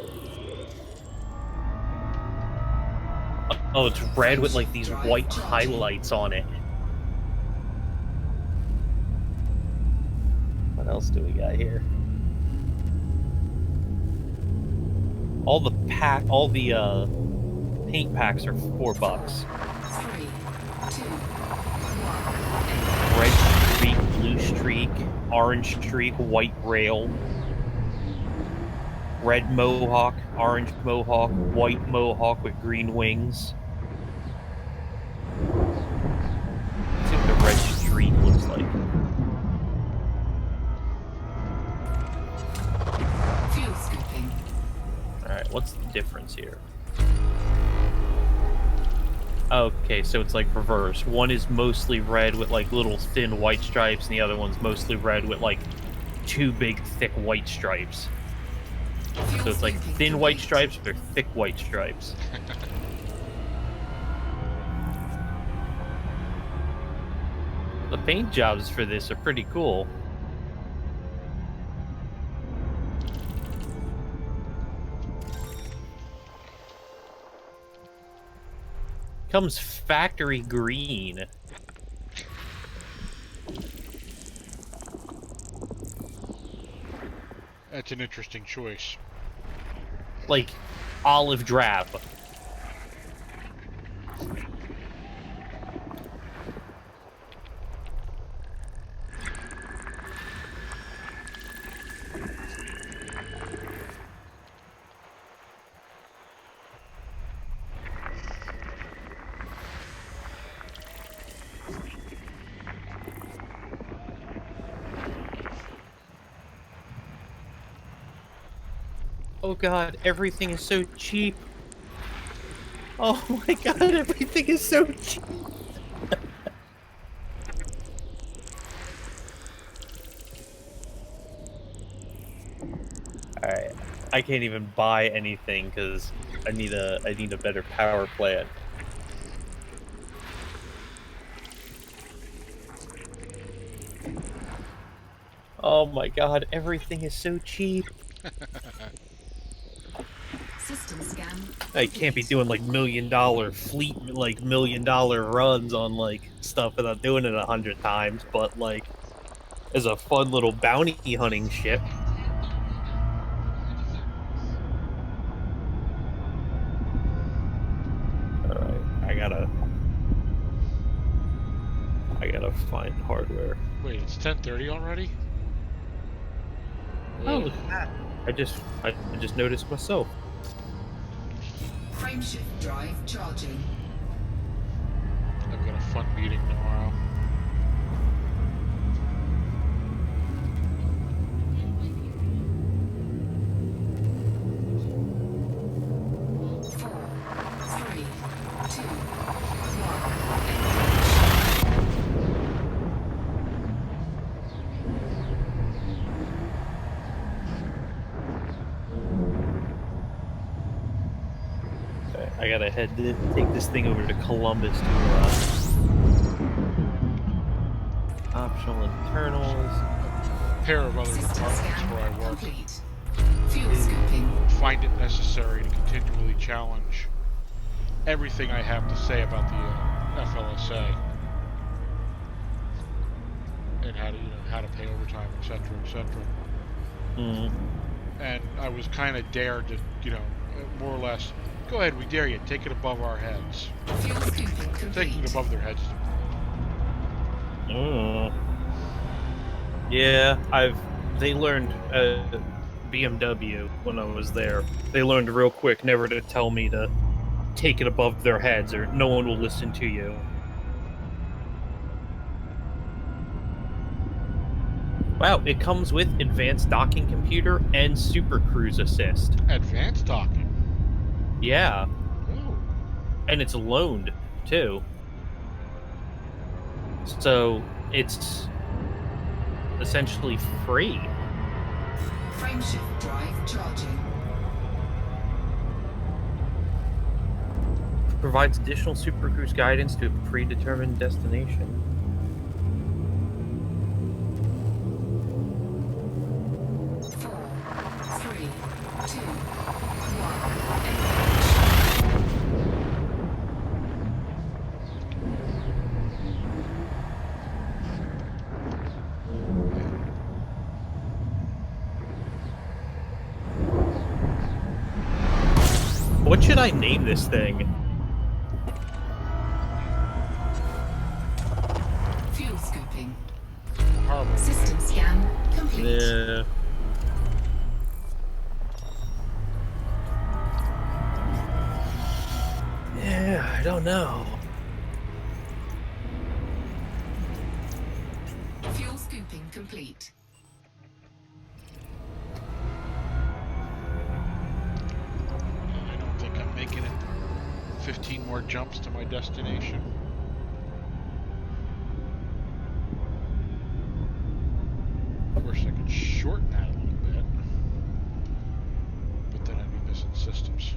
[SPEAKER 3] Oh, it's red with like these white highlights on it. What else do we got here? All the paint packs are $4.
[SPEAKER 2] 3, 2, 1.
[SPEAKER 3] Red streak, blue streak, orange streak, white rail. Red mohawk, orange mohawk, white mohawk with green wings. Let's see what the red streak looks like.
[SPEAKER 2] Fuel scooping.
[SPEAKER 3] Alright, what's the difference here? Okay, so it's like reverse. One is mostly red with like little thin white stripes, and the other one's mostly red with like two big thick white stripes. So it's like thin white stripes or thick white stripes. The paint jobs for this are pretty cool. Comes factory green.
[SPEAKER 1] That's an interesting choice.
[SPEAKER 3] Like olive drab. Oh god, everything is so cheap. Oh my god, everything is so cheap. Alright, I can't even buy anything because I need a better power plant. Oh my god, everything is so cheap.
[SPEAKER 2] System scan.
[SPEAKER 3] I can't be doing like $1 million fleet, like $1 million runs on like stuff without doing it 100 times, but like as a fun little bounty hunting ship. Alright, I gotta find hardware.
[SPEAKER 1] Wait, it's 10:30 already?
[SPEAKER 3] Oh, look at that. I just noticed myself.
[SPEAKER 2] Frameshift drive charging.
[SPEAKER 1] I've got a fun meeting tomorrow.
[SPEAKER 2] Four, three, two,
[SPEAKER 3] Okay, I gotta head to take this thing over to Columbus to optional internals.
[SPEAKER 1] A pair of other
[SPEAKER 2] System
[SPEAKER 1] departments
[SPEAKER 2] scan
[SPEAKER 1] where I work
[SPEAKER 2] complete. Fuel scooping.
[SPEAKER 1] find it necessary to continually challenge everything I have to say about the FLSA and how to pay overtime, etc., etc.
[SPEAKER 3] Mm.
[SPEAKER 1] And I was kind of dared to, more or less, go ahead, we dare you, take it above our heads.
[SPEAKER 2] Fuel scooping
[SPEAKER 1] Taking it
[SPEAKER 2] complete.
[SPEAKER 1] above their heads.
[SPEAKER 3] Yeah, they learned BMW when I was there. They learned real quick never to tell me to take it above their heads or no one will listen to you. Wow, it comes with advanced docking computer and Super Cruise Assist.
[SPEAKER 1] Advanced docking.
[SPEAKER 3] Yeah,
[SPEAKER 1] Oh.
[SPEAKER 3] and it's loaned too. So it's essentially free.
[SPEAKER 2] Frameshift drive charging.
[SPEAKER 3] Provides additional Super Cruise guidance to a predetermined destination.
[SPEAKER 2] 4, 3, 2, 1.
[SPEAKER 3] What should I name this thing?
[SPEAKER 2] Fuel scooping.
[SPEAKER 1] Horrible.
[SPEAKER 2] System scan complete.
[SPEAKER 3] Yeah, I don't know.
[SPEAKER 2] Fuel scooping complete.
[SPEAKER 1] I don't think I'm making it 15 more jumps to my destination. Of course, I could shorten that a little bit, but then I'd be missing systems.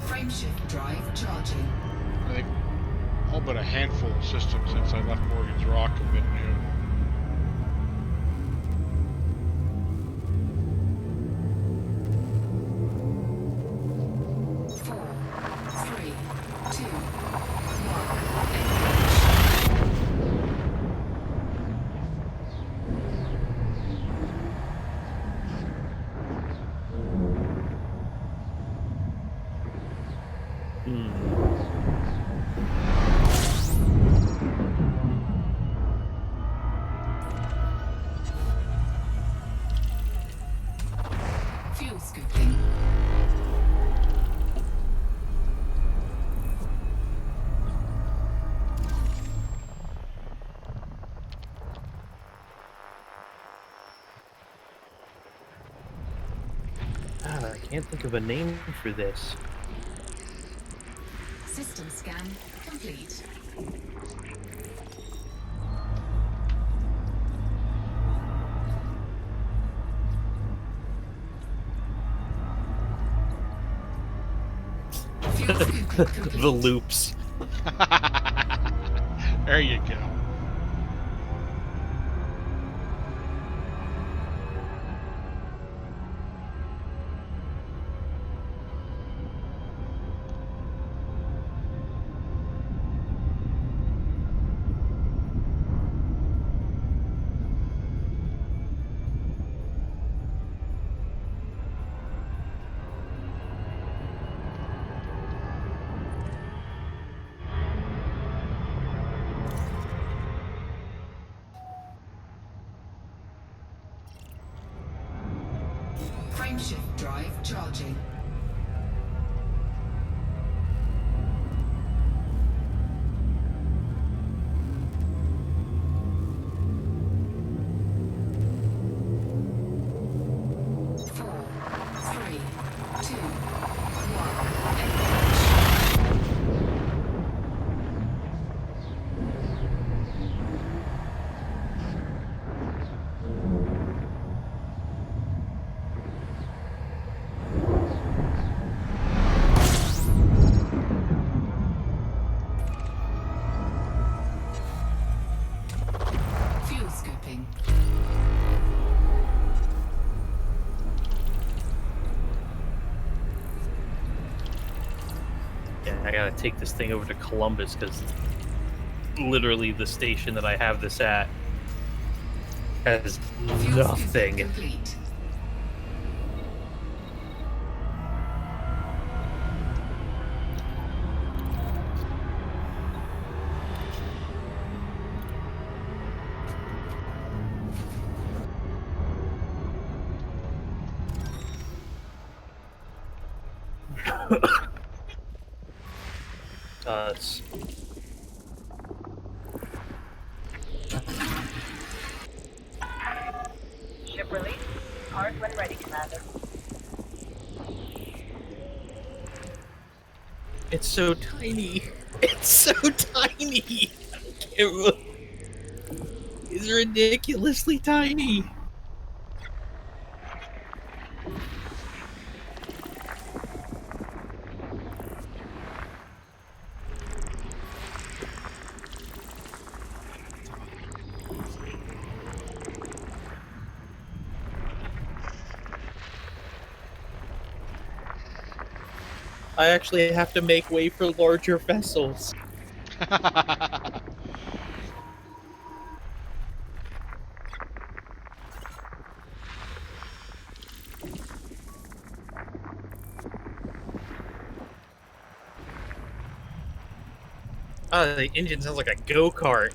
[SPEAKER 2] Frameshift drive charging.
[SPEAKER 1] I think all but a handful of systems since I left Morgan's Rock have been new.
[SPEAKER 2] Fuel scooping.
[SPEAKER 3] I can't think of a name for this.
[SPEAKER 2] System scan complete. Fuel scooping complete.
[SPEAKER 3] The loops.
[SPEAKER 1] There you go.
[SPEAKER 2] Frameshift drive charging.
[SPEAKER 3] Yeah, I gotta take this thing over to Columbus because literally the station that I have this at has
[SPEAKER 2] Fuel scooping
[SPEAKER 3] nothing.
[SPEAKER 2] complete.
[SPEAKER 3] It's
[SPEAKER 5] Ship release. Card when ready, Commander.
[SPEAKER 3] It's so tiny. It's so tiny. It's ridiculously tiny. I actually have to make way for larger vessels. The engine sounds like a go-kart.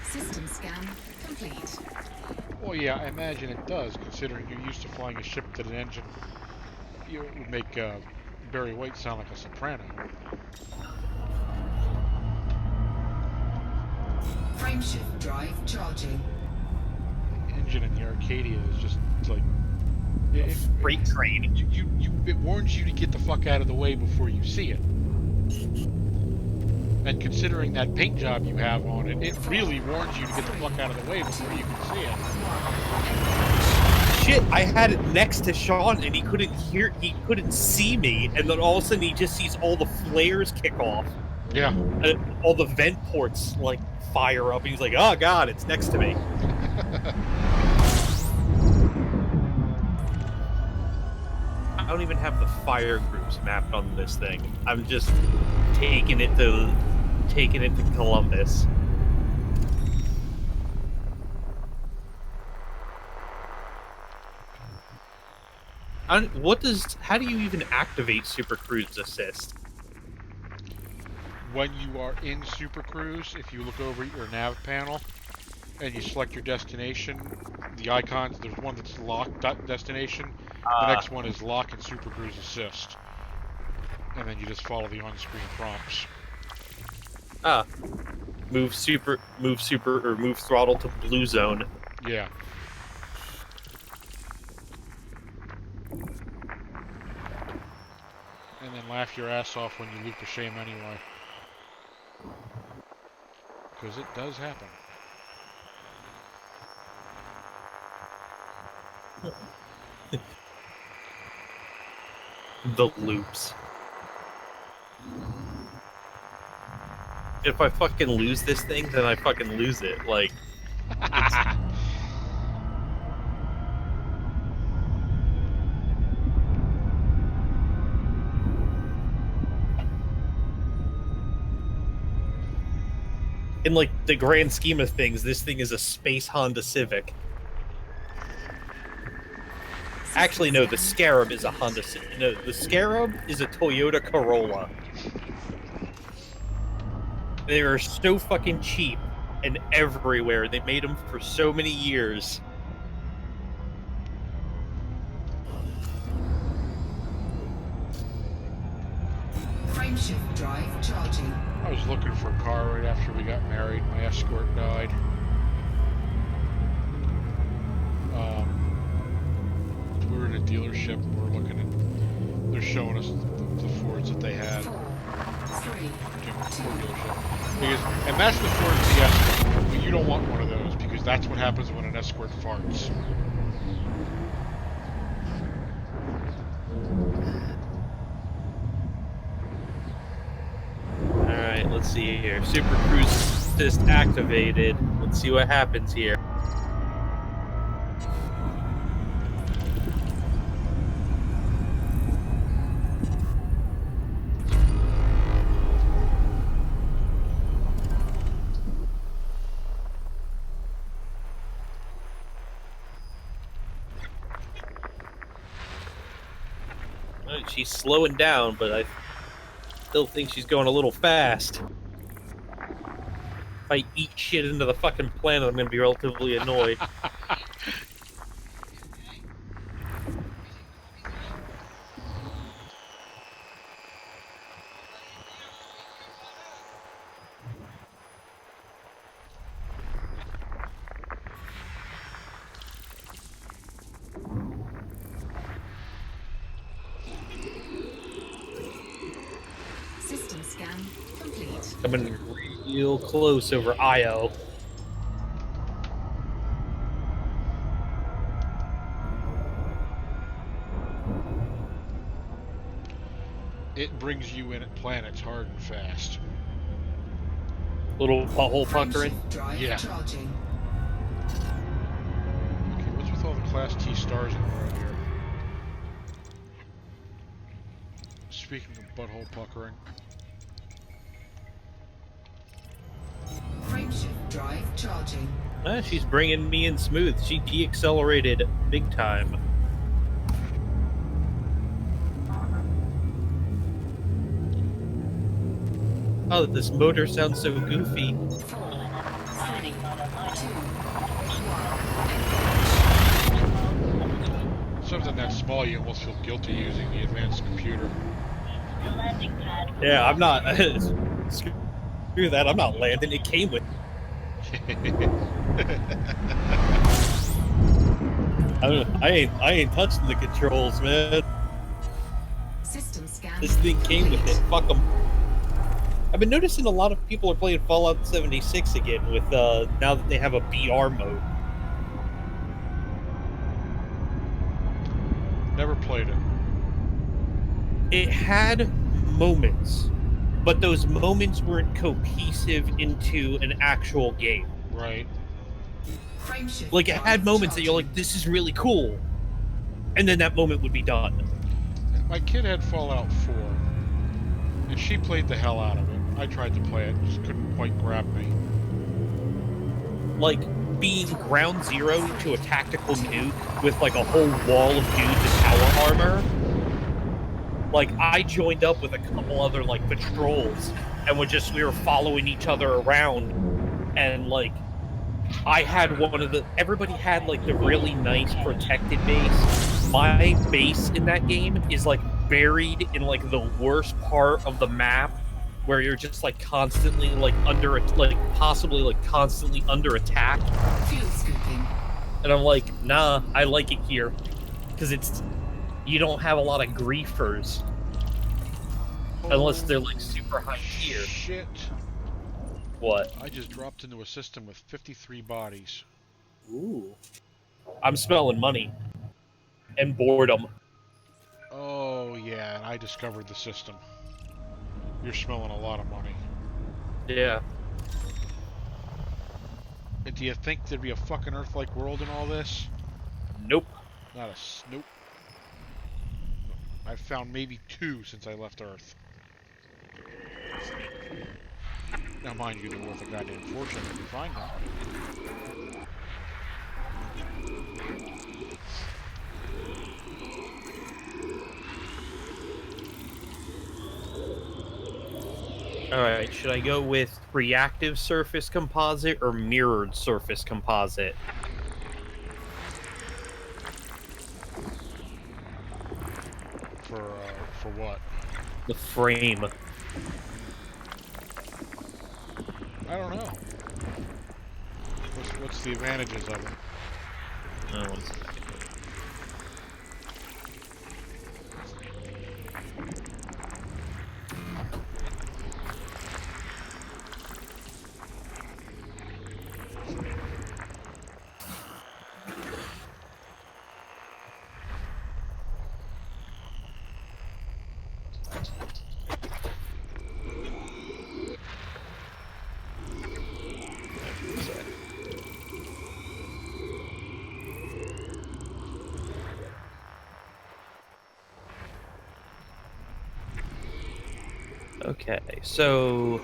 [SPEAKER 2] System scan complete.
[SPEAKER 1] Well, yeah, I imagine it does, considering you're used to flying a ship that an engine would make Barry White sound like a soprano.
[SPEAKER 2] Frameshift drive charging.
[SPEAKER 1] Engine in the Arcadia is just like
[SPEAKER 3] Freight train.
[SPEAKER 1] it warns you to get the fuck out of the way before you see it. And considering that paint job you have on it, it really warns you to get the fuck out of the way before you can see it.
[SPEAKER 3] Shit, I had it next to Sean and he couldn't see me, and then all of a sudden he just sees all the flares kick off.
[SPEAKER 1] Yeah.
[SPEAKER 3] All the vent ports like fire up, and he's like, oh god, it's next to me. I don't even have the fire groups mapped on this thing. I'm just taking it to Columbus. How do you even activate Super Cruise Assist?
[SPEAKER 1] When you are in Super Cruise, if you look over at your nav panel and you select your destination, the icons, there's one that's lock destination, the next one is lock and Super Cruise Assist. And then you just follow the on-screen prompts.
[SPEAKER 3] Move throttle to blue zone.
[SPEAKER 1] Yeah. And then laugh your ass off when you loop a shame anyway. Because it does happen.
[SPEAKER 3] The loops. If I fucking lose this thing, then I fucking lose it. Like, in like the grand scheme of things, this thing is a space Honda Civic. Actually, no, the Scarab is a Honda Civic. No, the Scarab is a Toyota Corolla. They are so fucking cheap and everywhere. They made them for so many years.
[SPEAKER 2] Frameshift drive charging.
[SPEAKER 1] I was looking for a car right after we got married. My escort died. We were in a dealership and we were looking at. They're showing us the Fords that they had.
[SPEAKER 2] 4, 3,
[SPEAKER 1] Ford dealership. And that's the Ford Fiesta. But you don't want one of those because that's what happens when an escort farts.
[SPEAKER 3] Alright, Alright, let's see here. Super Cruise Assist activated. Let's see what happens here. Alright, she's slowing down, but I still think she's going a little fast. If I eat shit into the fucking planet, I'm gonna be relatively annoyed.
[SPEAKER 2] System scan complete.
[SPEAKER 3] Coming real close over IO.
[SPEAKER 1] It brings you in at planets hard and fast.
[SPEAKER 3] Little butthole puckering.
[SPEAKER 2] Frameshift drive
[SPEAKER 1] Yeah.
[SPEAKER 2] charging.
[SPEAKER 1] Okay, what's with all the Class T stars in the road here? Speaking of butthole puckering.
[SPEAKER 2] Frameshift drive charging.
[SPEAKER 3] She's bringing me in smooth. She deaccelerated big time. Oh, this motor sounds so goofy.
[SPEAKER 2] 4, 3, 2, 1.
[SPEAKER 1] Something that small, you almost feel guilty using the advanced computer.
[SPEAKER 5] Your landing pad.
[SPEAKER 3] Yeah, I'm not. Screw that. I'm not landing. It came with. I ain't touching the controls, man.
[SPEAKER 2] System scan.
[SPEAKER 3] This thing came with
[SPEAKER 2] complete.
[SPEAKER 3] it. Fuck them. I've been noticing a lot of people are playing Fallout 76 again with now that they have a BR mode.
[SPEAKER 1] Never played it.
[SPEAKER 3] It had moments, but those moments weren't cohesive into an actual game.
[SPEAKER 1] Right.
[SPEAKER 2] Frameshift
[SPEAKER 3] Like, it had
[SPEAKER 2] drive
[SPEAKER 3] moments that you're
[SPEAKER 2] charging.
[SPEAKER 3] like, this is really cool. And then that moment would be done.
[SPEAKER 1] My kid had Fallout 4, and she played the hell out of it. I tried to play it, just couldn't quite grab me.
[SPEAKER 3] Like, being ground zero to a tactical nuke with, like, a whole wall of dudes in power armor. Like, I joined up with a couple other, like, patrols, and we were following each other around, and, like, I had everybody had, like, the really nice protected base. My base in that game is, like, buried in, like, the worst part of the map, where you're just, like, constantly, like, possibly, like, constantly under attack.
[SPEAKER 2] Fuel scooping.
[SPEAKER 3] And I'm like, nah, I like it here. Because you don't have a lot of griefers. Unless they're, like, super high tier.
[SPEAKER 1] Shit.
[SPEAKER 3] What?
[SPEAKER 1] I just dropped into a system with 53 bodies.
[SPEAKER 3] Ooh. I'm smelling money. And boredom.
[SPEAKER 1] Oh, yeah, and I discovered the system. You're smelling a lot of money.
[SPEAKER 3] Yeah.
[SPEAKER 1] And do you think there'd be a fucking Earth-like world in all this?
[SPEAKER 3] Nope.
[SPEAKER 1] Not a snoop. I've found maybe 2 since I left Earth. Now, mind you, they're worth a goddamn fortune if you find them.
[SPEAKER 3] Alright, should I go with reactive surface composite or mirrored surface composite?
[SPEAKER 1] For what?
[SPEAKER 3] The frame.
[SPEAKER 1] I don't know. What's the advantages of it?
[SPEAKER 3] Oh, one second. Okay, so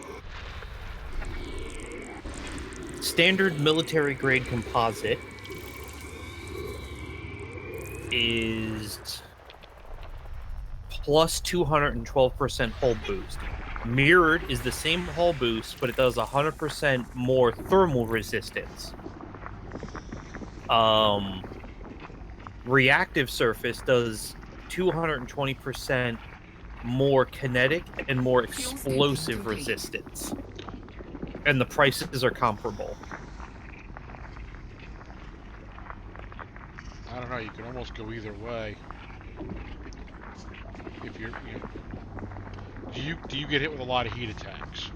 [SPEAKER 3] standard military grade composite is plus 212% hull boost. Mirrored is the same hull boost, but it does 100% more thermal resistance. Reactive surface does 220% more kinetic and more
[SPEAKER 2] Fuel
[SPEAKER 3] explosive
[SPEAKER 2] complete.
[SPEAKER 3] resistance. And the prices are comparable.
[SPEAKER 1] I don't know. You can almost go either way. If you're, do you get hit with a lot of heat attacks?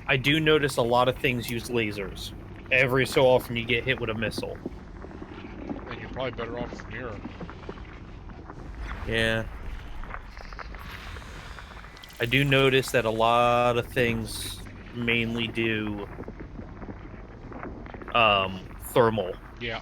[SPEAKER 3] I do notice a lot of things use lasers. Every so often you get hit with a missile.
[SPEAKER 1] Then you're probably better off with mirror.
[SPEAKER 3] Yeah. I do notice that a lot of things mainly do thermal.
[SPEAKER 1] Yeah.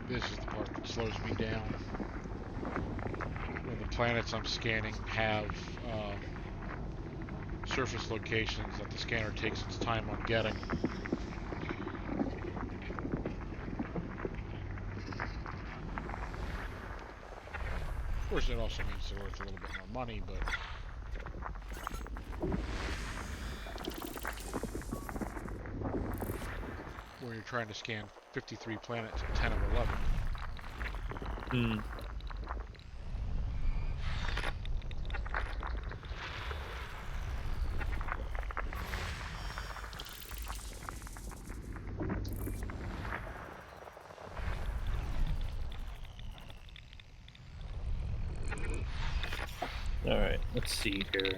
[SPEAKER 1] This is the part that slows me down. When the planets I'm scanning have surface locations that the scanner takes its time on getting. Of course, it also means they're worth a little bit more money, but when you're trying to scan 53 planets at 10 of 11.
[SPEAKER 3] Alright, let's see here.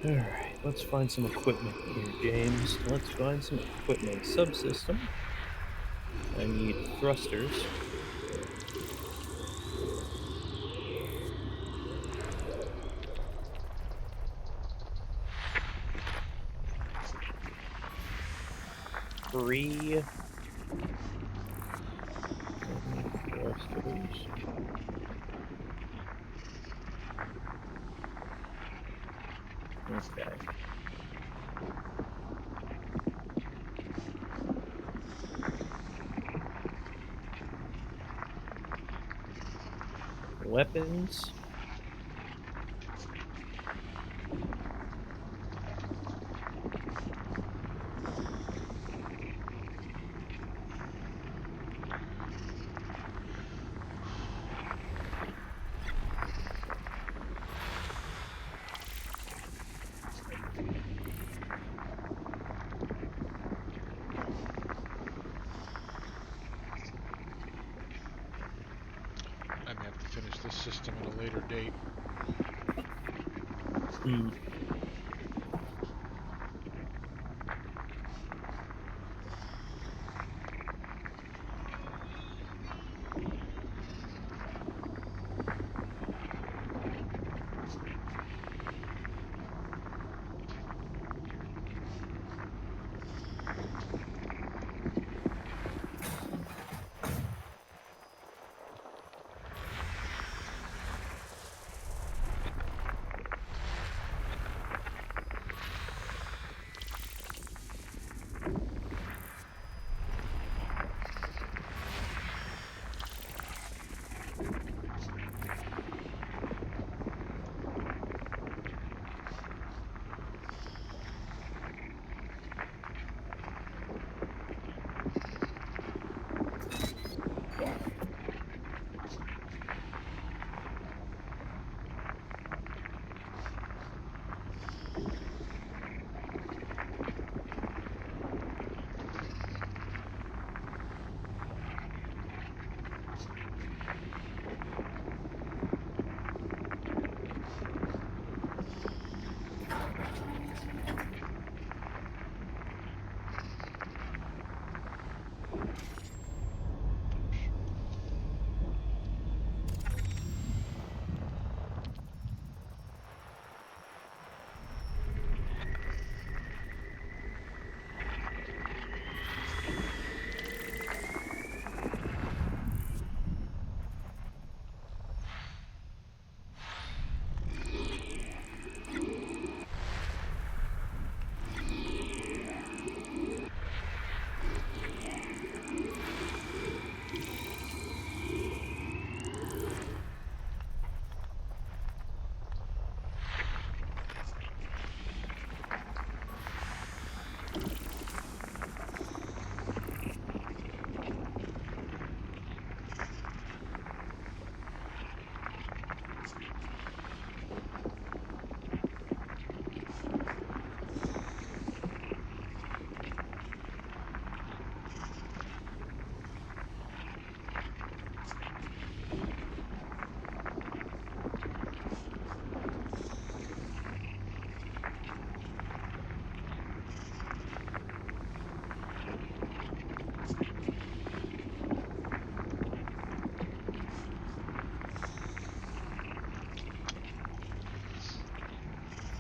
[SPEAKER 3] Alright, let's find some equipment here, James. Let's find some equipment. Subsystem. I need thrusters. Three. Thrusters. Okay. Weapons.
[SPEAKER 1] I may have to finish this system at a later date.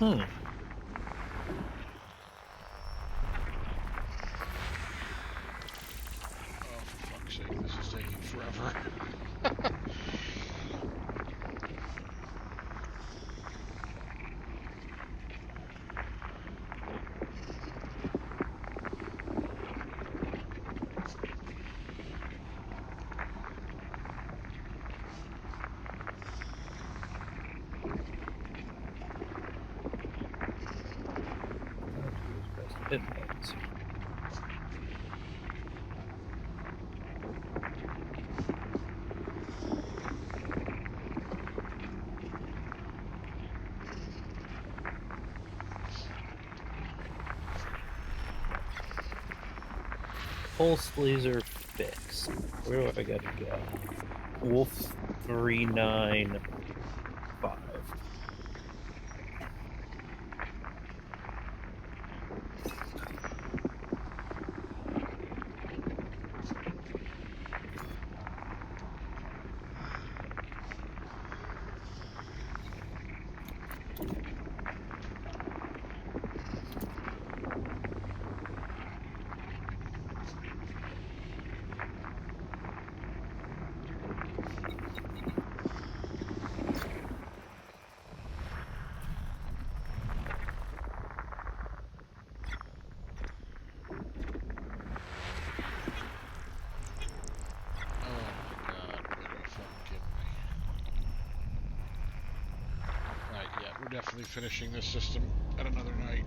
[SPEAKER 1] Oh, for fuck's sake, this is taking forever.
[SPEAKER 3] Headphones. Pulse laser fixed. Where do I gotta go? Wolf 395. Definitely finishing this system at another night.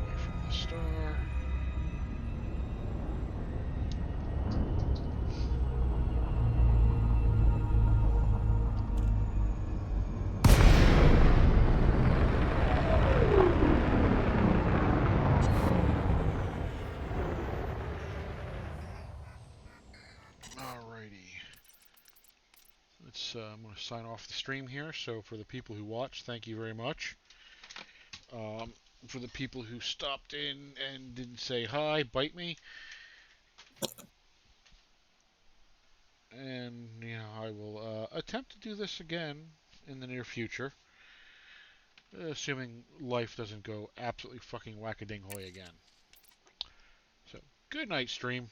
[SPEAKER 3] Away from the star. I'm going to sign off the stream here. So for the people who watched, thank you very much. For the people who stopped in and didn't say hi, bite me. And I will attempt to do this again in the near future, assuming life doesn't go absolutely fucking whack-a-ding-hoy again. So good night, stream.